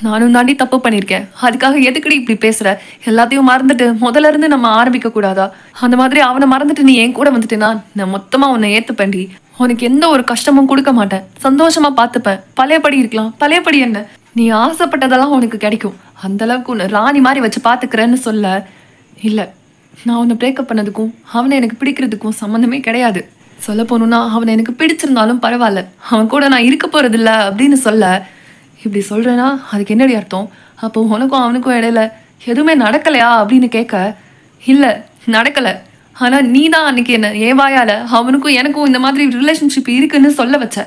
நானும் தாண்டி தப்பு பண்ணியிருக்கேன், அதுக்காக எதுக்கடி இப்படி பேசுற, எல்லாத்தையும் மறந்துட்டு முதல்ல இருந்து நம்ம ஆரம்பிக்க கூடாதா, அந்த மாதிரி அவனை மறந்துட்டு நீ என் கூட வந்துட்டேன்னா நான் மொத்தமாக உன்னை ஏற்றுப்பேன்டி, உனக்கு எந்த ஒரு கஷ்டமும் கொடுக்க மாட்டேன், சந்தோஷமா பார்த்துப்பேன், பழையபடி இருக்கலாம், பழையபடி என்ன நீ ஆசைப்பட்டதெல்லாம் உனக்கு கிடைக்கும், அந்த அளவுக்கு உன்னை ராணி மாதிரி வச்சு பார்த்துக்கிறேன்னு சொல்ல, இல்லை நான் உன்னை பிரேக்கப் பண்ணதுக்கும் அவனை எனக்கு பிடிக்கிறதுக்கும் சம்மந்தமே கிடையாது, சொல்ல போகணுன்னா அவனை எனக்கு பிடிச்சிருந்தாலும் பரவாயில்ல, அவன் கூட நான் இருக்க போறதில்ல அப்படின்னு சொல்ல, இப்படி சொல்றேன்னா அதுக்கு என்னடி அர்த்தம், அப்போ உனக்கும் அவனுக்கும் இடையில எதுவுமே நடக்கலையா அப்படின்னு கேட்க, இல்லை நடக்கலை, ஆனால் நீ தான் அன்னைக்கு என்ன என் வாயால் அவனுக்கும் எனக்கும் இந்த மாதிரி ரிலேஷன்ஷிப் இருக்குன்னு சொல்ல வச்ச,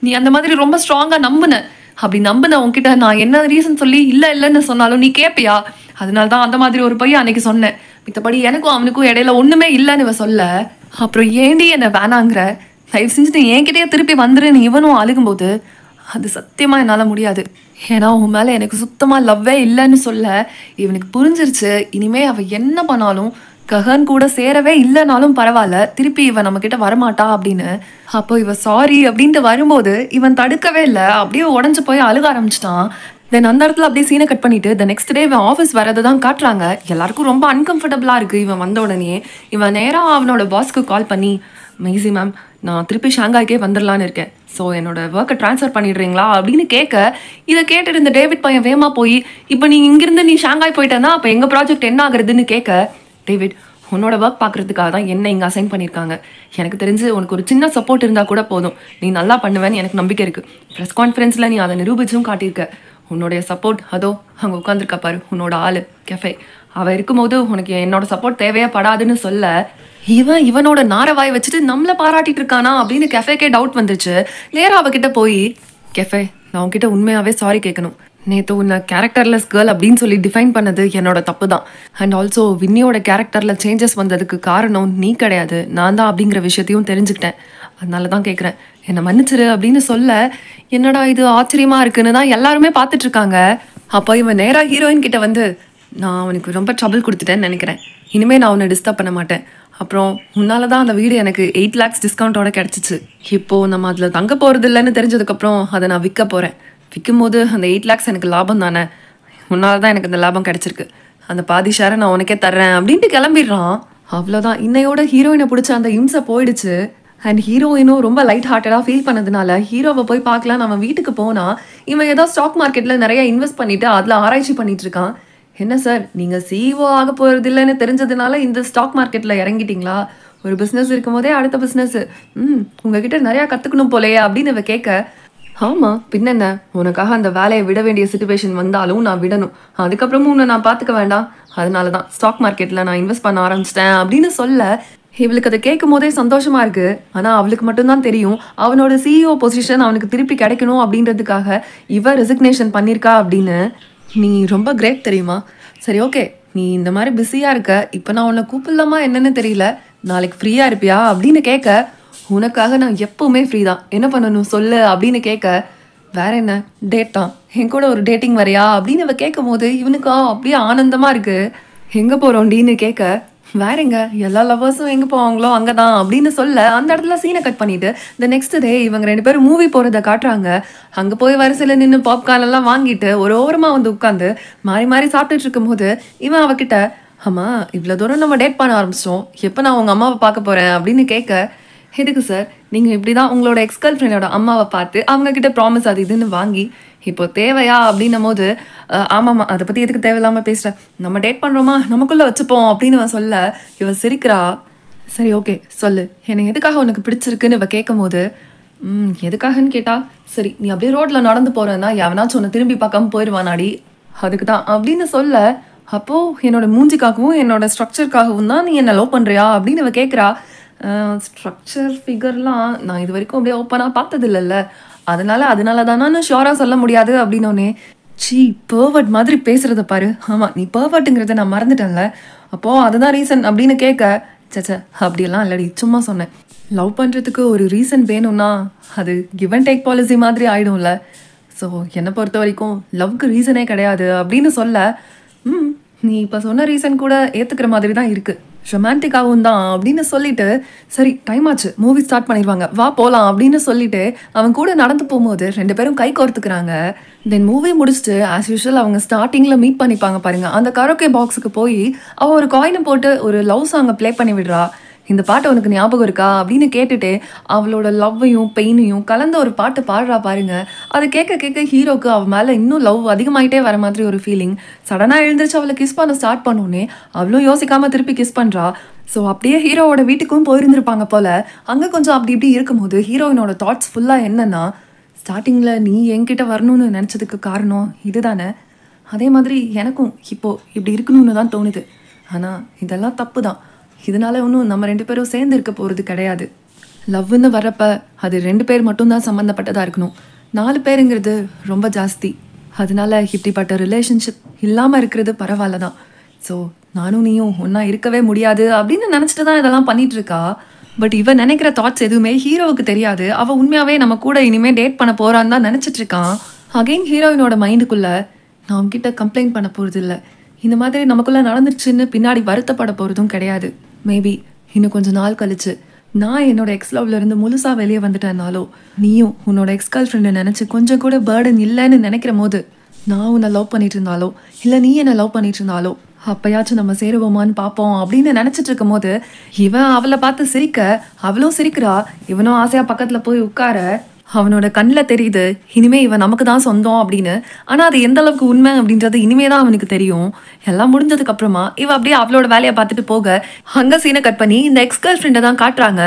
நீ அந்த மாதிரி ரொம்ப ஸ்ட்ராங்காக நம்புன, அப்படி நம்பின உன்கிட்ட நான் என்ன ரீசன் சொல்லி இல்லை இல்லைன்னு சொன்னாலும் நீ கேட்பியா, அதனால தான் அந்த மாதிரி ஒரு பையன் அன்னைக்கு சொன்னேன், மித்தபடி எனக்கும் அவனுக்கும் இடையில ஒன்றுமே இல்லைன்னு சொல்ல, அப்புறம் ஏண்டி என்னை வேணாங்கிற, தயவு செஞ்சு நீ என்கிட்டயே திருப்பி வந்துருன்னு இவனும் அழுகும்போது, அது சத்தியமாக என்னால் முடியாது, ஏன்னா உன் மேலே எனக்கு சுத்தமாக லவ்வே இல்லைன்னு சொல்ல, இவனுக்கு புரிஞ்சிருச்சு இனிமே அவள் என்ன பண்ணாலும் கஹன் கூட சேரவே இல்லைனாலும் பரவாயில்ல, திருப்பி இவன் நம்ம கிட்ட வரமாட்டா அப்படின்னு. அப்போ இவ சாரி அப்படின்ட்டு வரும்போது இவன் தடுக்கவே இல்லை, அப்படியே உடஞ்சு போய் அழுக ஆரம்பிச்சிட்டான். தென் அந்த இடத்துல அப்படியே சீனை கட் பண்ணிட்டு நெக்ஸ்ட் டே இவன் ஆஃபீஸ் வரதை தான் காட்டுறாங்க. எல்லாருக்கும் ரொம்ப அன்கம்ஃபர்டபுளாக இருக்குது. இவன் வந்த உடனே இவன் நேராக அவனோட பாஸ்க்கு கால் பண்ணி, மெய்சி மேம் நான் திருப்பி ஷாங்காய்க்கே வந்துடலான்னு இருக்கேன், ஸோ என்னோட ஒர்க்கை ட்ரான்ஸ்ஃபர் பண்ணிடுறீங்களா அப்படின்னு கேட்க, இதை கேட்டுட்டு இந்த டேவிட் பையன் வேகமாக போய், இப்போ நீ இங்கிருந்து நீ ஷாங்காய் போயிட்டேன்னா அப்போ எங்கள் ப்ராஜெக்ட் என்ன ஆகுறதுன்னு கேட்க, டேவிட் உன்னோட ஒர்க் பார்க்குறதுக்காக தான் என்ன இங்கே அசைன் பண்ணியிருக்காங்க, எனக்கு தெரிஞ்சு உனக்கு ஒரு சின்ன சப்போர்ட் இருந்தால் கூட போதும், நீ நல்லா பண்ணுவேன்னு எனக்கு நம்பிக்கை இருக்குது, ப்ரெஸ் கான்ஃபரன்ஸில் நீ அதை நிரூபிச்சும் காட்டியிருக்க, உன்னுடைய சப்போர்ட் அதோ அங்கே உட்காந்துருக்கா பாரு உன்னோட ஆள் கெஃபே, அவள் இருக்கும்போது உனக்கு என்னோட சப்போர்ட் தேவையே படாதுன்னு சொல்ல, இவனோட நாரவாய் வச்சுட்டு நம்மளை பாராட்டிட்டு இருக்கானா அப்படின்னு கெஃபேக்கே டவுட் வந்துருச்சு. நேராக அவகிட்ட போய், கெஃபே நான் உன்கிட்ட உண்மையாகவே சாரி கேட்கணும், நேத்து உன்னை கேரக்டர்லெஸ் கேர்ள் அப்படின்னு சொல்லி டிஃபைன் பண்ணது என்னோட தப்பு தான். அண்ட் ஆல்சோ வின்னியோட கேரக்டர்ல சேஞ்சஸ் வந்ததுக்கு காரணம் நீ கிடையாது, நான் தான் அப்படிங்கிற விஷயத்தையும் தெரிஞ்சுக்கிட்டேன். அதனால தான் கேட்குறேன், என்னை மன்னிச்சிரு அப்படின்னு சொல்ல என்னடா இது ஆச்சரியமா இருக்குன்னு தான் எல்லாருமே பார்த்துட்டு இருக்காங்க. அப்போ இவன் நேராக ஹீரோயின் கிட்ட வந்து, நான் அவனுக்கு ரொம்ப ட்ரபிள் கொடுத்துட்டேன்னு நினைக்கிறேன், இனிமேல் நான் அவனை டிஸ்டர்ப் பண்ண மாட்டேன். அப்புறம் முன்னால தான் அந்த வீடு எனக்கு 8 lakhs டிஸ்கவுண்ட்டோட கிடச்சிச்சு. இப்போது நம்ம அதில் தங்க போகிறது இல்லைன்னு தெரிஞ்சதுக்கப்புறம் அதை நான் விற்க போகிறேன். விற்கும் போது அந்த 8 lakhs எனக்கு லாபம் தானே, முன்னால் தான் எனக்கு அந்த லாபம் கிடச்சிருக்கு, அந்த பாதி ஷேரை நான் உனக்கே தர்றேன் அப்படின்ட்டு கிளம்பிடுறான். அவ்வளோதான், இன்னையோட ஹீரோயினை பிடிச்ச அந்த இம்சை போயிடுச்சு. அண்ட் ஹீரோயினும் ரொம்ப லைட் ஹார்ட்டடாக ஃபீல் பண்ணதுனால ஹீரோவை போய் பார்க்கலாம் நம்ம வீட்டுக்கு போனால் இவன் ஏதோ ஸ்டாக் மார்க்கெட்டில் நிறைய இன்வெஸ்ட் பண்ணிவிட்டு அதில் ஆராய்ச்சி பண்ணிட்டு இருக்கான். என்ன சார், நீங்கள் சிஇஓ ஆக போகிறது இல்லைன்னு தெரிஞ்சதுனால இந்த ஸ்டாக் மார்க்கெட்டில் இறங்கிட்டீங்களா? ஒரு பிஸ்னஸ் இருக்கும் போதே அடுத்த பிஸ்னஸ், உங்ககிட்ட நிறையா கற்றுக்கணும் போலையே அப்படின்னு இவ கேட்க, ஆமாம் பின்னென்ன, உனக்காக அந்த வேலையை விட வேண்டிய சுச்சுவேஷன் வந்தாலும் நான் விடணும், அதுக்கப்புறமும் உன்னை நான் பார்த்துக்க வேண்டாம், அதனால தான் ஸ்டாக் மார்க்கெட்டில் நான் இன்வெஸ்ட் பண்ண ஆரம்பிச்சிட்டேன் அப்படின்னு சொல்ல, இவளுக்கு அதை கேட்கும் போதே சந்தோஷமா இருக்கு. ஆனால் அவளுக்கு மட்டும்தான் தெரியும் அவனோட சிஇஓ பொசிஷன் அவனுக்கு திருப்பி கிடைக்கணும் அப்படின்றதுக்காக இவ ரெசிக்னேஷன் பண்ணியிருக்கா அப்படின்னு. நீ ரொம்ப கிரேட் தெரியுமா? சரி ஓகே, நீ இந்த மாதிரி பிஸியாக இருக்க, இப்போ நான் உன்னை கூப்பிடலாமா என்னன்னு தெரியல, நாளைக்கு ஃப்ரீயாக இருப்பியா அப்படின்னு கேட்க, உனக்காக நான் எப்போவுமே ஃப்ரீ தான், என்ன பண்ணணும் சொல்லு அப்படின்னு கேட்க, வேற என்ன டேட் தான், என் கூட ஒரு டேட்டிங் வரையா அப்படின்னு இவ கேட்கும் போது இவனுக்கு அப்படியே ஆனந்தமாக இருக்கு. எங்கே போகிறோண்டின்னு கேட்க, வேறங்க எல்லா லவ்வர்ஸும் எங்கே போவாங்களோ அங்கே தான் அப்படின்னு சொல்ல அந்த இடத்துல சீனை கட் பண்ணிட்டு த நெக்ஸ்ட் டே இவங்க 2 பேரும் மூவி போகிறத காட்டுறாங்க. அங்கே போய் வரிசையில் நின்று பாப்கார்ன் எல்லாம் வாங்கிட்டு ஒரு ஓரமாக வந்து உட்காந்து மாறி மாறி சாப்பிட்டுட்டு இருக்கும்போது இவன் அவகிட்ட, ஆமாம் இவ்வளோ தூரம் நம்ம டேட் பண்ண ஆரம்பிச்சிட்டோம், எப்போ நான் உங்கள் அம்மாவை பார்க்க போகிறேன் அப்படின்னு கேட்க, எதுக்கு சார், நீங்கள் இப்படி தான் உங்களோட எக்ஸ் கேர்ள் ஃப்ரெண்டோட அம்மாவை பார்த்து அவங்கக்கிட்ட ப்ராமிஸ் அது இதுன்னு வாங்கி இப்போ தேவையா அப்படின்னும் போது, ஆமாம்மா அதை பற்றி எதுக்கு தேவையில்லாமல் பேசுகிறேன், நம்ம டேட் பண்ணுறோமா நமக்குள்ளே வச்சுப்போம் அப்படின்னு இவன் சொல்ல இவன் சிரிக்கிறா. சரி ஓகே சொல்லு, என்னை எதுக்காக உனக்கு பிடிச்சிருக்குன்னு இவன் கேட்கும் போது, எதுக்காகன்னு கேட்டா, சரி நீ அப்படியே ரோட்டில் நடந்து போகிறேன்னா எவனாச்சும் உன்னை திரும்பி பார்க்காம போயிடுவானாடி, அதுக்கு தான் அப்படின்னு சொல்ல, அப்போது என்னோட மூஞ்சிக்காகவும் என்னோட ஸ்ட்ரக்சருக்காகவும் தான் நீ என்னை லவ் பண்ணுறியா அப்படின்னு இவன் கேட்குறா. ஸ்ட்ரக்சர் ஃபிகர்லாம் நான் இது வரைக்கும் அப்படியே ஓப்பனாக பார்த்தது இல்லைல்ல, அதனால தானே ஷியோராக சொல்ல முடியாது அப்படின்னோடனே, சீ பர்வர்ட் மாதிரி பேசுகிறத பாரு, ஆமாம் நீ பர்வர்ட்டுங்கிறத நான் மறந்துட்டேன்ல, அப்போது அதுதான் ரீசன் அப்படின்னு கேட்க, சச்சா அப்படியெல்லாம் இல்லடி சும்மா சொன்னேன், லவ் பண்ணுறதுக்கு ஒரு ரீசன் வேணும்னா அது கிவ் அண்ட் டேக் பாலிசி மாதிரி ஆகிடும்ல, ஸோ என்னை பொறுத்த வரைக்கும் லவ்க்கு ரீசனே கிடையாது அப்படின்னு சொல்ல, நீ இப்போ சொன்ன ரீசன் கூட ஏற்றுக்கிற மாதிரி தான் இருக்குது, ரொமான்டிக்காகவும் தான் அப்படின்னு சொல்லிட்டு, சரி டைம் ஆச்சு மூவி ஸ்டார்ட் பண்ணிடுவாங்க வா போகலாம் அப்படின்னு சொல்லிட்டு அவன் கூட நடந்து போகும்போது 2 பேரும் கை கோர்த்துக்கிறாங்க. தென் மூவி முடிச்சுட்டு ஆஸ் யூஷுவல் அவங்க ஸ்டார்டிங்கில் மீட் பண்ணிப்பாங்க பாருங்க, அந்த கரோக்கே பாக்ஸுக்கு போய் அவள் ஒரு காயினை போட்டு ஒரு லவ் சாங்கை ப்ளே பண்ணி விடுறா. இந்த பாட்டு உனக்கு ஞாபகம் இருக்கா அப்படின்னு கேட்டுட்டு அவளோட லவ்வையும் பெயினையும் கலந்த ஒரு பாட்டு பாடுறா பாருங்க. அதை கேட்க கேட்க ஹீரோக்கு அவள் மேலே இன்னும் லவ் அதிகமாயிட்டே வர மாதிரி ஒரு ஃபீலிங். சடனாக எழுந்திரிச்சு அவளை கிஸ் பண்ண ஸ்டார்ட் பண்ணோன்னே அவளும் யோசிக்காமல் திருப்பி கிஸ் பண்ணுறா. ஸோ அப்படியே ஹீரோவோட வீட்டுக்கும் போயிருந்திருப்பாங்க போல். அங்கே கொஞ்சம் அப்படி இப்படி இருக்கும்போது ஹீரோயினோட தாட்ஸ் ஃபுல்லாக என்னென்னா, ஸ்டார்டிங்கில் நீ என்கிட்ட வரணும்னு நினச்சதுக்கு காரணம் இதுதானே, அதே மாதிரி எனக்கும் இப்போது இப்படி இருக்கணும்னு தான் தோணுது, ஆனால் இதெல்லாம் தப்பு தான், இதனால ஒன்றும் நம்ம 2 பேரும் சேர்ந்து இருக்க போகிறது கிடையாது. லவ்னு வரப்ப அது 2 பேர் மட்டும்தான் சம்மந்தப்பட்டதாக இருக்கணும், 4 பேருங்கிறது ரொம்ப ஜாஸ்தி, அதனால இப்படிப்பட்ட ரிலேஷன்ஷிப் இல்லாமல் இருக்கிறது பரவாயில்ல தான். ஸோ நானும் நீயும் ஒன்றா இருக்கவே முடியாது அப்படின்னு நினச்சிட்டு தான் இதெல்லாம் பண்ணிட்டு இருக்கா. பட் இவன் நினைக்கிற தாட்ஸ் எதுவுமே ஹீரோவுக்கு தெரியாது. அவள் உண்மையாகவே நம்ம கூட இனிமேல் டேட் பண்ண போகிறான்னு தான் நினச்சிட்டு இருக்கான். அகெயின் ஹீரோயினோட மைண்டுக்குள்ளே, நான் அவங்ககிட்ட கம்ப்ளைண்ட் பண்ண போகிறது இல்லை, இந்த மாதிரி நமக்குள்ளே நடந்துருச்சுன்னு பின்னாடி வருத்தப்பட போகிறதும் கிடையாது. மேபி இன்னும் கொஞ்சம் நாள் கழிச்சு நான் என்னோட எக்ஸ் லவ்லேருந்து முழுசாக வெளியே வந்துட்டேன்னாலோ, நீயும் உன்னோட எக்ஸ் கேர்ள் ஃப்ரெண்டை நினச்சி கொஞ்சம் கூட பேர்டன் இல்லைன்னு நினைக்கிற போது, நான் உன்னை லவ் பண்ணிட்டு இருந்தாலோ இல்லை நீ என்னை லவ் பண்ணிட்டு இருந்தாலோ அப்பயாச்சும் நம்ம சேருவோமான்னு பார்ப்போம் அப்படின்னு நினச்சிட்டு இருக்கும் போது இவன் அவளை பார்த்து சிரிக்க, அவளும் சிரிக்கிறா. இவனும் ஆசையாக பக்கத்தில் போய் உட்கார, அவனோட கண்ணில் தெரியுது இனிமே இவன் நமக்கு தான் சொந்தம் அப்படின்னு. ஆனால் அது எந்த அளவுக்கு உண்மை அப்படின்றது இனிமே தான் அவனுக்கு தெரியும். எல்லாம் முடிஞ்சதுக்கு அப்புறமா இவ அப்படியே அவளோட வேலையை பார்த்துட்டு போக, அங்கே சீனை கட் பண்ணி இந்த எக்ஸ் கேர்ள் ஃப்ரெண்டை தான் காட்டுறாங்க.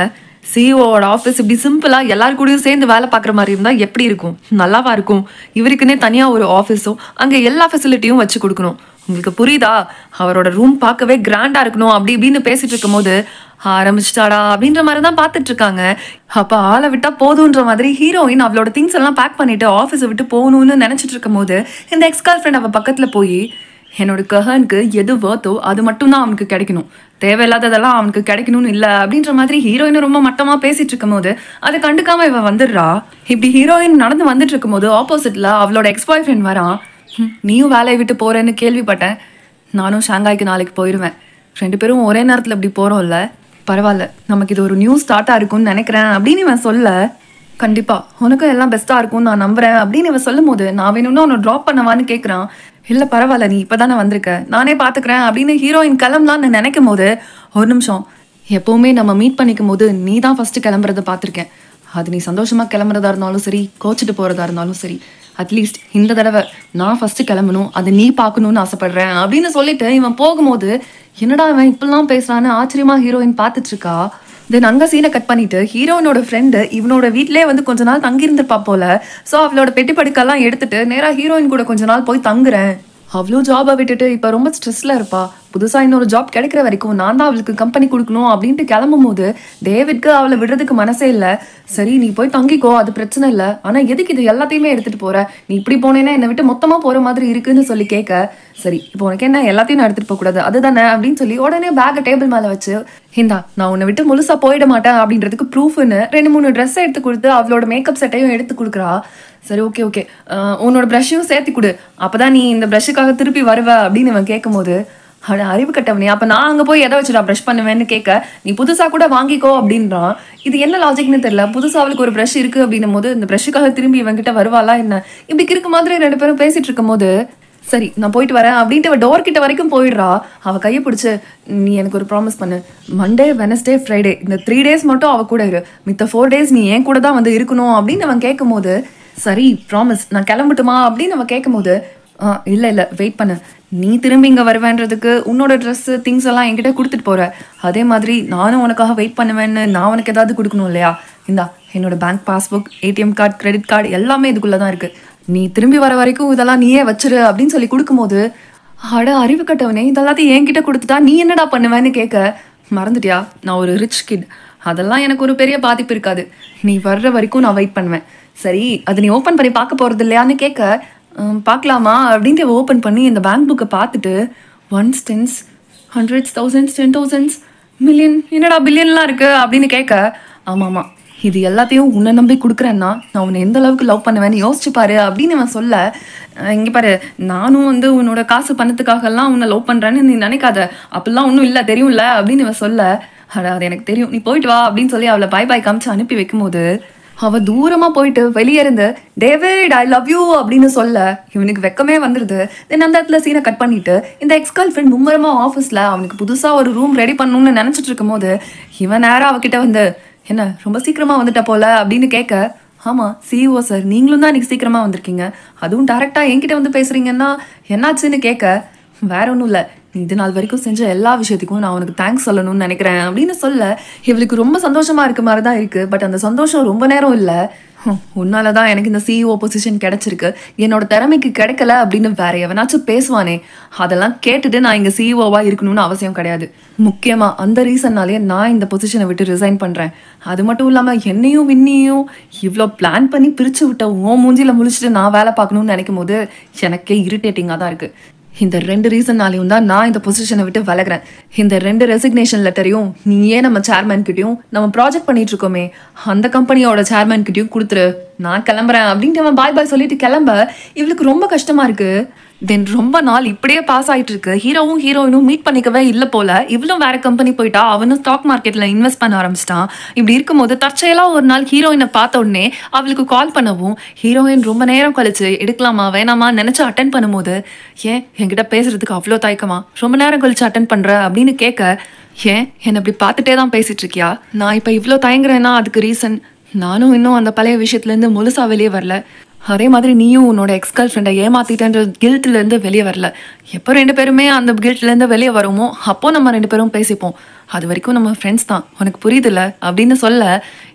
சிஇஓட ஆஃபீஸ் இப்படி சிம்பிளாக எல்லாரும் கூடயும் சேர்ந்து வேலை பார்க்குற மாதிரி இருந்தால் எப்படி இருக்கும், நல்லாவா இருக்கும். இவருக்குன்னே தனியாக ஒரு ஆஃபீஸும் அங்கே எல்லா ஃபெசிலிட்டியும் வச்சு கொடுக்கணும். உங்களுக்கு புரியுதா, அவரோட ரூம் பார்க்கவே கிராண்டாக இருக்கணும் அப்படி இப்படின்னு பேசிட்டு இருக்கும் போது ஆரம்பிச்சிட்டாடா அப்படின்ற மாதிரி தான் பார்த்துட்டு இருக்காங்க. அப்ப ஆளை விட்டா போதுன்ற மாதிரி ஹீரோயின் அவளோட திங்ஸ் எல்லாம் பேக் பண்ணிட்டு ஆஃபீஸை விட்டு போகணும்னு நினைச்சிட்டு இருக்கும் போது இந்த எக்ஸ் கேர்ள் ஃப்ரெண்ட் அவ பக்கத்துல போய் என்னோட கஹனுக்கு எது வர்த்தோ அது மட்டும்தான் அவனுக்கு கிடைக்கணும், தேவையில்லாததெல்லாம் அவனுக்கு கிடைக்கணும்னு இல்லை அப்படின்ற மாதிரி ஹீரோயின் ரொம்ப மட்டமா பேசிட்டு இருக்கும் போது அதை கண்டுக்காம இவன் வந்துடுறா. இப்படி ஹீரோயின் நடந்து வந்துட்டு இருக்கும் போது ஆப்போசிட்ல அவளோட எக்ஸ் பாய் ஃப்ரெண்ட் வரான். நீயும் வேலையை விட்டு போறேன்னு கேள்விப்பட்டேன், நானும் ஷாங்காய்க்கு நாளைக்கு போயிடுவேன், 2 பேரும் ஒரே நேரத்தில் இப்படி போறோம்ல, பரவாயில்ல நமக்கு இது ஒரு நியூ ஸ்டார்ட்டா இருக்கும்னு நினைக்கிறேன் அப்படின்னு இவன் சொல்ல, கண்டிப்பா உனக்கும் எல்லாம் பெஸ்டா இருக்கும்னு நான் நம்புறேன் அப்படின்னு இவன் சொல்லும் போது நான் வேணும்னா உன்னை ட்ராப் பண்ணவான்னு கேட்குறான். இல்லை பரவாயில்ல நீ இப்போதானே வந்திருக்க நானே பார்த்துக்கிறேன் அப்படின்னு ஹீரோயின் கிளம்பலான்னு நினைக்கும் போது ஒரு நிமிஷம், எப்போவுமே நம்ம மீட் பண்ணிக்கும் போது நீ தான் ஃபர்ஸ்ட் கிளம்புறத பார்த்துருக்கேன், அது நீ சந்தோஷமா கிளம்புறதா இருந்தாலும் சரி கோச்சிட்டு போறதா இருந்தாலும் சரி, அட்லீஸ்ட் இந்த தடவை நான் ஃபர்ஸ்ட் கிளம்பணும் அதை நீ பார்க்கணும்னு ஆசைப்படுறேன் அப்படின்னு சொல்லிட்டு இவன் போகும்போது என்னடா இவன் இப்படிலாம் பேசுறான்னு ஆச்சரியமா ஹீரோயின் பார்த்துட்டு இருக்கா. தென் அங்கே சீனை கட் பண்ணிட்டு ஹீரோயினோட ஃப்ரெண்டு இவனோட வீட்டிலே வந்து கொஞ்ச நாள் தங்கியிருந்திருப்பா போல. ஸோ அவளோட பெட்டி படுக்கெல்லாம் எடுத்துட்டு நேராக ஹீரோயின் கூட கொஞ்ச நாள் போய் தங்குறேன். அவ்வளோ ஜாபை விட்டுட்டு இப்போ ரொம்ப ஸ்ட்ரெஸ்ல இருப்பா, புதுசாக இன்னொரு ஜாப் கிடைக்கிற வரைக்கும் நான் தான் அவளுக்கு கம்பெனி கொடுக்கணும் அப்படின்ட்டு கிளம்பும் போது டேவிட்க்கு அவளை விடுறதுக்கு மனசே இல்லை. சரி நீ போய் தங்கிக்கோ அது பிரச்சனை இல்லை, ஆனால் எதுக்கு இது எல்லாத்தையுமே எடுத்துட்டு போற, நீ இப்படி போனேன்னா என்னை விட்டு மொத்தமாக போற மாதிரி இருக்குன்னு சொல்லி கேட்க, சரி இப்போ உனக்கு என்ன எல்லாத்தையும் நான் எடுத்துட்டு போக கூடாது அதுதானே அப்படின்னு சொல்லி உடனே பேக்கை டேபிள் மேலே வச்சு இந்தா நான் உன்னை விட்டு முழுசா போயிட மாட்டேன் அப்படின்றதுக்கு ப்ரூஃப்னு 2-3 ட்ரெஸ்ஸை எடுத்து கொடுத்து அவளோட மேக்கப் செட்டையும் எடுத்து கொடுக்குறா. சரி ஓகே ஓகே உன்னோட ப்ரஷ்ஷையும் சேர்த்து கொடு, அப்போதான் நீ இந்த ப்ரஷ்ஷுக்காக திருப்பி வருவ அப்படின்னு இவன் கேட்கும் போது அறிவு கட்டவனே அப்போ நான் அங்கே போய் எதை வச்சுடா ப்ரஷ் பண்ணுவேன்னு கேட்க, நீ புதுசாக கூட வாங்கிக்கோ அப்படின்றான். இது என்ன லாஜிக்னு தெரியல, புதுசாக அவளுக்கு ஒரு ப்ரஷ் இருக்குது அப்படின்னும் போது இந்த ப்ரஷ்ஷுக்காக திரும்பி இவன்கிட்ட வருவாளா என்ன, இப்படி இருக்க மாதிரி 2 பேரும் பேசிட்டு இருக்கும் போது சரி நான் போயிட்டு வரேன் அப்படின்ட்டு அவள் டோர் கிட்ட வரைக்கும் போயிடுறா. அவள் கையை பிடிச்சி நீ எனக்கு ஒரு ப்ராமிஸ் பண்ணு, மண்டே வெனஸ்டே ஃப்ரைடே இந்த 3 days மட்டும் அவள் கூட இரு, மித்த 4 days நீ என் கூட தான் வந்து இருக்கணும் அப்படின்னு அவன் கேட்கும் போது சரி ப்ராமிஸ் நான் கிளம்பட்டுமா அப்படின்னு அவன் கேட்கும் போது இல்லை இல்லை வெயிட் பண்ணு, நீ திரும்பி இங்கே வருவேன்றதுக்கு உன்னோட ட்ரெஸ்ஸு திங்ஸ் எல்லாம் என்கிட்ட கொடுத்துட்டு போகிற, அதே மாதிரி நானும் உனக்காக வெயிட் பண்ணுவேன்னு நான் உனக்கு ஏதாவது கொடுக்கணும் இல்லையா, இந்தா என்னோட bank passbook ATM card credit card எல்லாமே இதுக்குள்ளே தான் இருக்குது, நீ திரும்பி வர வரைக்கும் இதெல்லாம் நீயே வச்சிரு அப்படின்னு சொல்லி கொடுக்கும்போது அட அறிவு கட்டவனே இதெல்லாத்தையும் என்கிட்ட கொடுத்துட்டா நீ என்னடா பண்ணுவேன்னு கேட்க, மறந்துட்டியா நான் ஒரு ரிச் கிட், அதெல்லாம் எனக்கு ஒரு பெரிய பாதிப்பு இருக்காது, நீ வர்ற வரைக்கும் நான் வெயிட் பண்ணுவேன், சரி அது நீ ஓப்பன் பண்ணி பார்க்க போகிறது இல்லையான்னு கேட்க, பார்க்கலாமா அப்படின்ட்டு ஓப்பன் பண்ணி இந்த பேங்க் புக்கை பார்த்துட்டு 1s 10s 100s 1000s 10,000s million என்னடா பில்லியன்லாம் இருக்கு அப்படின்னு கேட்க, ஆமாம் இது எல்லாத்தையும் உன்னை நம்பி கொடுக்குறேன்னா நான் உன்னை எந்த அளவுக்கு லவ் பண்ணுவேன்னு யோசிச்சு பாரு அப்படின்னு அவன் சொல்ல, இங்கே பாரு நானும் வந்து உன்னோட காசு பணத்துக்காகலாம் உன்னை லவ் பண்ணுறேன்னு நீ நினைக்காத, அப்படிலாம் ஒன்றும் இல்லை தெரியும்ல அப்படின்னு இவன் சொல்ல, அது எனக்கு தெரியும் நீ போயிட்டு வா அப்படின்னு சொல்லி அவளை பாய் பாய் காமிச்சு அனுப்பி வைக்கும்போது அவள் தூரமாக போயிட்டு வெளியே இருந்து டேவிட் ஐ லவ் யூ அப்படின்னு சொல்ல இவனுக்கு வெக்கமே வந்துடுது. தென் அந்த இடத்துல சீனை கட் பண்ணிட்டு இந்த எக்ஸ் கேர்ள் ஃப்ரெண்ட் மும்மரமாக ஆஃபீஸில் அவனுக்கு புதுசாக ஒரு ரூம் ரெடி பண்ணணும்னு நினச்சிட்டு இருக்கும் போது இவன் நேராக அவகிட்ட வந்து என்ன ரொம்ப சீக்கிரமாக வந்துட்ட போல அப்படின்னு கேட்க, ஆமாம் சிஇஓ சார் நீங்களும் தான் இன்னைக்கு சீக்கிரமாக வந்திருக்கீங்க, அதுவும் டேரெக்டாக என்கிட்ட வந்து பேசுகிறீங்கன்னா என்னாச்சுன்னு கேட்க, வேற ஒன்றும் இல்லை நீ இது நாள் வரைக்கும் செஞ்ச எல்லா விஷயத்துக்கும் நான் உனக்கு தேங்க்ஸ் சொல்லணும்னு நினைக்கிறேன் அப்படின்னு சொல்ல இவளுக்கு ரொம்ப சந்தோஷமா இருக்க மாதிரி தான் இருக்கு. பட் அந்த சந்தோஷம் ரொம்ப நேரம் இல்லை, உன்னால தான் எனக்கு இந்த சிஇஓ பொசிஷன் கிடைச்சிருக்கு, என்னோட திறமைக்கு கிடைக்கல அப்படின்னு வேற எவனாச்சும் பேசுவானே, அதெல்லாம் கேட்டுட்டு நான் இங்கே சிஇஓவா இருக்கணும்னு அவசியம் கிடையாது, முக்கியமாக அந்த ரீசன்னாலேயே நான் இந்த பொசிஷனை விட்டு ரிசைன் பண்ணுறேன், அது மட்டும் இல்லாமல் என்னையும் விண்ணியும் இவ்வளோ பிளான் பண்ணி பிரித்து விட்ட உன் மூஞ்சியில் முழிச்சிட்டு நான் வேலை பார்க்கணும்னு நினைக்கும் போது எனக்கே இரிட்டேட்டிங்காக தான் இருக்குது. இந்த 2 ரீசன்னாலையும் தான் நான் இந்த பொசிஷனை விட்டு விலகிறேன். இந்த 2 ரெசிக்னேஷன் லெட்டரையும் நீயே நம்ம சேர்மேன் கிட்டையும் நம்ம ப்ராஜெக்ட் பண்ணிட்டு இருக்கோமே அந்த கம்பெனியோட சேர்மேன் கிட்டையும் கொடுத்துரு, நான் கிளம்புறேன் அப்படின்ட்டு அவன் பாய் பாய் சொல்லிட்டு கிளம்ப இவளுக்கு ரொம்ப கஷ்டமா இருக்கு. தென் ரொம்ப நாள் இப்படியே பாஸ் ஆகிட்டு இருக்கு, ஹீரோவும் ஹீரோயினும் மீட் பண்ணிக்கவே இல்லை போல, இவளும் வேற கம்பெனி போயிட்டா, அவனும் ஸ்டாக் மார்க்கெட்டில் இன்வெஸ்ட் பண்ண ஆரம்பிச்சிட்டான். இப்படி இருக்கும்போது தற்செயலாக ஒரு நாள் ஹீரோயினை பார்த்த உடனே அவளுக்கு கால் பண்ணவும் ஹீரோயின் ரொம்ப நேரம் கழிச்சு எடுக்கலாமா வேணாமா நினச்சி அட்டன் பண்ணும்போது ஏன் என்கிட்ட பேசுறதுக்கு அவ்வளோ தயக்கமா ரொம்ப நேரம் கழிச்சு அட்டன் பண்ணுற அப்படின்னு கேட்க, ஏன் என்னை இப்படி பார்த்துட்டே தான் பேசிட்டு இருக்கியா, நான் இப்போ இவ்வளோ தயங்குறேன்னா அதுக்கு ரீசன் நானும் இன்னும் அந்த பழைய விஷயத்துலேருந்து முழுசாக வெளியே வரல, அதே மாதிரி நீயும் உன்னோட எக்ஸ் கேர்ள் ஃப்ரெண்டை ஏமாத்திட்டன்ற கில்ட்லேருந்து வெளியே வரல, எப்போ 2 பேருமே அந்த கில்ட்லேருந்து வெளியே வருமோ அப்போ நம்ம 2 பேரும் பேசிப்போம், அது வரைக்கும் நம்ம ஃப்ரெண்ட்ஸ் தான், உனக்கு புரியுதுல்ல அப்படின்னு சொல்ல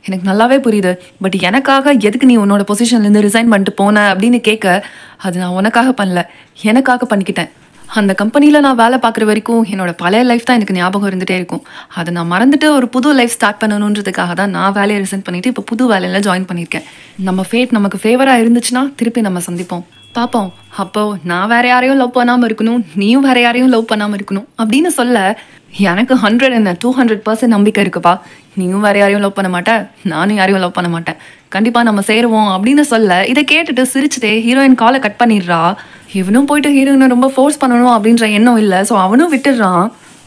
எனக்கு நல்லாவே புரியுது, பட் எனக்காக எதுக்கு நீ உன்னோட பொசிஷன்லேருந்து ரிசைன் பண்ணிட்டு போன அப்படின்னு கேட்க, அது நான் உனக்காக பண்ணல எனக்காக பண்ணிக்கிட்டேன், அந்த கம்பெனில நான் வேலை பார்க்குற வரைக்கும் என்னோட பழைய லைஃப் தான் எனக்கு ஞாபகம் இருந்துட்டே இருக்கும். அத நான் மறந்துட்டு ஒரு புது லைஃப் ஸ்டார்ட் பண்ணணுன்றதுக்காக தான் நான் வேலைய ரிசைன் பண்ணிட்டு இப்போ புது வேலையில ஜாயின் பண்ணியிருக்கேன். நம்ம ஃபேட் நமக்கு ஃபேவரா இருந்துச்சுன்னா திருப்பி நம்ம சந்திப்போம். பார்ப்போம். அப்போ நான் வேற யாரையும் லவ் பண்ணாம இருக்கணும், நீயும் வேற யாரையும் லவ் பண்ணாம இருக்கணும் அப்படின்னு சொல்ல எனக்கு 100 என்ன 200% நம்பிக்கை இருக்குப்பா. நீயும் வேற யாரையும் லவ் பண்ண மாட்ட, நானும் யாரையும் லவ் பண்ண மாட்டேன். கண்டிப்பா நம்ம சேருவோம் அப்படின்னு சொல்ல இதை கேட்டுட்டு சிரிச்சுட்டே ஹீரோயின் காலை கட் பண்ணிடுறா. இவனும் போயிட்டு ஹீரோயினை ரொம்ப ஃபோர்ஸ் பண்ணணும் அப்படின்ற எண்ணம் இல்லை. ஸோ அவனும் விட்டுடுறான்.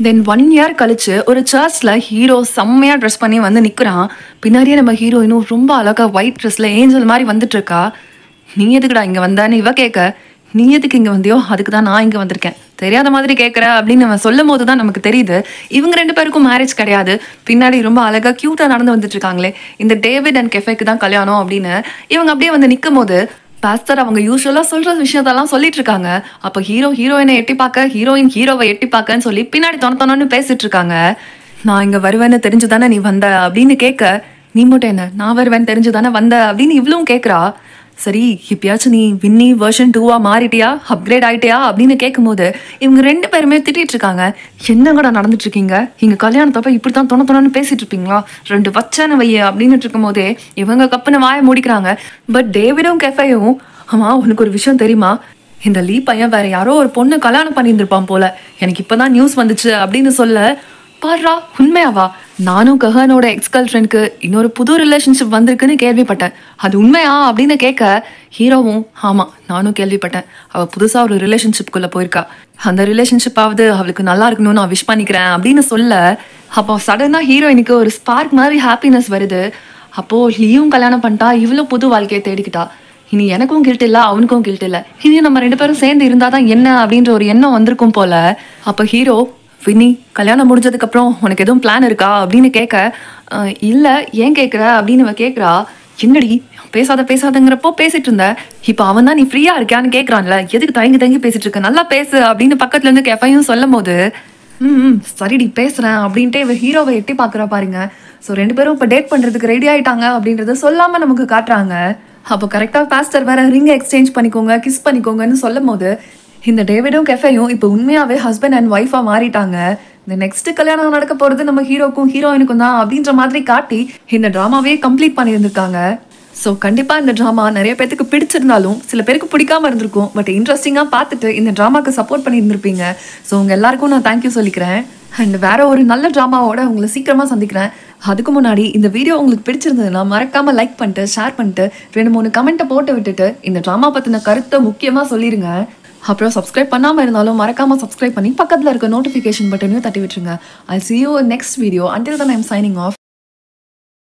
தென் 1 இயர் கழிச்சு ஒரு சர்ச்ல ஹீரோ செம்மையா ட்ரெஸ் பண்ணி வந்து நிற்கிறான். பின்னாடியே நம்ம ஹீரோயினும் ரொம்ப அழகா ஒயிட் ட்ரெஸ்ல ஏஞ்சல் மாதிரி வந்துட்டு இருக்கா. நீ எதுக்குடா இங்க வந்தான்னு இவ கேட்க, நீ எதுக்கு இங்க வந்தியோ அதுக்கு தான் நான் இங்க வந்திருக்கேன், தெரியாத மாதிரி கேட்குற அப்படின்னு நம்ம சொல்லும் போது தான் நமக்கு தெரியுது இவங்க 2 பேருக்கும் மேரேஜ் கிடையாது. பின்னாடி ரொம்ப அழகா கியூட்டா நடந்து வந்துட்டு இருக்காங்களே, இந்த டேவிட் அண்ட் கெஃபேக்கு தான் கல்யாணம் அப்படின்னு இவங்க அப்படியே வந்து நிற்கும் போது பாஸ்டர் அவங்க யூஸ்வலா சொல்ற விஷயத்தெல்லாம் சொல்லிட்டு இருக்காங்க. அப்ப ஹீரோயினை எட்டி பார்க்க, ஹீரோயின் ஹீரோவை எட்டி பார்க்கன்னு சொல்லி பின்னாடி தொணத்தொன்னு பேசிட்டு இருக்காங்க. நான் இங்க வருவேன்னு தெரிஞ்சுதானே நீ வந்த அப்படின்னு கேட்க, நீ மட்டும் என்ன நான் வருவேன்னு தெரிஞ்சுதானே வந்த அப்படின்னு இவ்வளவும் கேட்குறா. சரி இப்பயாச்சும் நீ வின்னி வெர்ஷன் 2 மாறிட்டியா, அப்கிரேட் ஆயிட்டியா அப்படின்னு கேட்கும்போது இவங்க 2 பேருமே திட்டிட்டு இருக்காங்க. என்னங்கடா நடந்துட்டு இருக்கீங்க, இங்க கல்யாணத்தப்ப இப்படித்தான் தொணன்னு பேசிட்டு இருப்பீங்களா, 2 வச்சான வைய அப்படின்னு இருக்கும் போதே இவங்க கப்புன்னு வாய மூடிக்கிறாங்க. பட் டேவிடும் கெஃபேயும், ஆமா உனக்கு ஒரு விஷயம் தெரியுமா, இந்த லீ பையன் வேற யாரோ ஒரு பொண்ணு கல்யாணம் பண்ணியிருந்திருப்பான் போல, எனக்கு இப்பதான் நியூஸ் வந்துச்சு அப்படின்னு சொல்ல, பாடுறா உண்மையாவா, நானும் கஹனோட எக்ஸ் கேர்ள் ஃப்ரெண்டுக்கு இன்னொரு புது ரிலேஷன்ஷிப் வந்திருக்குன்னு கேள்விப்பட்டேன், அது உண்மையா அப்படின்னு கேட்க ஹீரோவும் ஆமா நானும் கேள்விப்பட்டேன், அவள் புதுசாக ஒரு ரிலேஷன்ஷிப்குள்ளே போயிருக்கா, அந்த ரிலேஷன்ஷிப்பாவது அவளுக்கு நல்லா இருக்கணும்னு நான் விஷ் பண்ணிக்கிறேன் அப்படின்னு சொல்ல, அப்போ சடனாக ஹீரோயினுக்கு ஒரு ஸ்பார்க் மாதிரி ஹாப்பினஸ் வருது. அப்போது லீயும் கல்யாணம் பண்ணிட்டா, இவ்வளோ புது வாழ்க்கையை தேடிக்கிட்டா, இனி எனக்கும் கில்ட் இல்லை அவனுக்கும் கில்ட் இல்லை, இனி நம்ம 2 பேரும் சேர்ந்து இருந்தால் தான் என்ன அப்படின்ற ஒரு எண்ணம் வந்திருக்கும் போல. அப்போ ஹீரோ வின்னி கல்யாணம் முடிஞ்சதுக்கப்புறம் உனக்கு எதுவும் பிளான் இருக்கா அப்படின்னு கேட்க, இல்லை ஏன் கேட்குற அப்படின்னு கேட்குறா. என்னடி பேசாதங்கிறப்போ பேசிட்டு இருந்த, இப்போ அவன் தான் நீ ஃப்ரீயா இருக்கியான்னு கேட்குறான்ல, எதுக்கு தயங்கி பேசிட்டு இருக்க, நல்லா பேசு அப்படின்னு பக்கத்துல இருந்து கெஃபையும் சொல்லும் போது சரிடி பேசுறேன் அப்படின்ட்டு இவ ஹீரோவை எட்டி பார்க்குறா பாருங்க. ஸோ 2 பேரும் இப்போ டேட் பண்றதுக்கு ரெடி ஆயிட்டாங்க அப்படின்றத சொல்லாம நமக்கு காட்டுறாங்க. அப்போ கரெக்டாக பாஸ்டர் வேற ரிங்கை எக்ஸ்சேஞ்ச் பண்ணிக்கோங்க கிஸ் பண்ணிக்கோங்கன்னு சொல்லும் போது இந்த டேவிடும் கெஃபேயும் இப்போ உண்மையாவே ஹஸ்பண்ட் அண்ட் ஒய்ஃபா மாறிட்டாங்க. இந்த நெக்ஸ்ட் கல்யாணம் நடக்க போறது நம்ம ஹீரோக்கும் ஹீரோயினுக்கும் தான் அப்படின்ற மாதிரி காட்டி இந்த டிராமாவே கம்ப்ளீட் பண்ணியிருந்திருக்காங்க. ஸோ கண்டிப்பாக இந்த ட்ராமா நிறைய பேருக்கு பிடிச்சிருந்தாலும் சில பேருக்கு பிடிக்காம இருந்திருக்கும். பட் இன்ட்ரெஸ்டிங்காக பார்த்துட்டு இந்த ட்ராமாக்கு சப்போர்ட் பண்ணியிருந்திருப்பீங்க. ஸோ உங்கள் எல்லாருக்கும் நான் தேங்க்யூ சொல்லிக்கிறேன். அண்ட் வேற ஒரு நல்ல ட்ராமாவோட உங்களை சீக்கிரமாக சந்திக்கிறேன். அதுக்கு முன்னாடி இந்த வீடியோ உங்களுக்கு பிடிச்சிருந்ததுன்னா மறக்காம லைக் பண்ணிட்டு ஷேர் பண்ணிட்டு 2-3 கமெண்ட்டை போட்டு விட்டுட்டு இந்த ட்ராமா பற்றின கருத்தை முக்கியமாக சொல்லிடுங்க. அப்புறம் சப்ஸ்கிரைப் பண்ணாமல் இருந்தாலும் மறக்காம சப்ஸ்கிரைப் பண்ணி பக்கத்தில் இருக்க நோட்டிஃபிகேஷன் பட்டனையும் தட்டி விட்டுருங்க. I'll see you in next video. Until then, I'm signing off.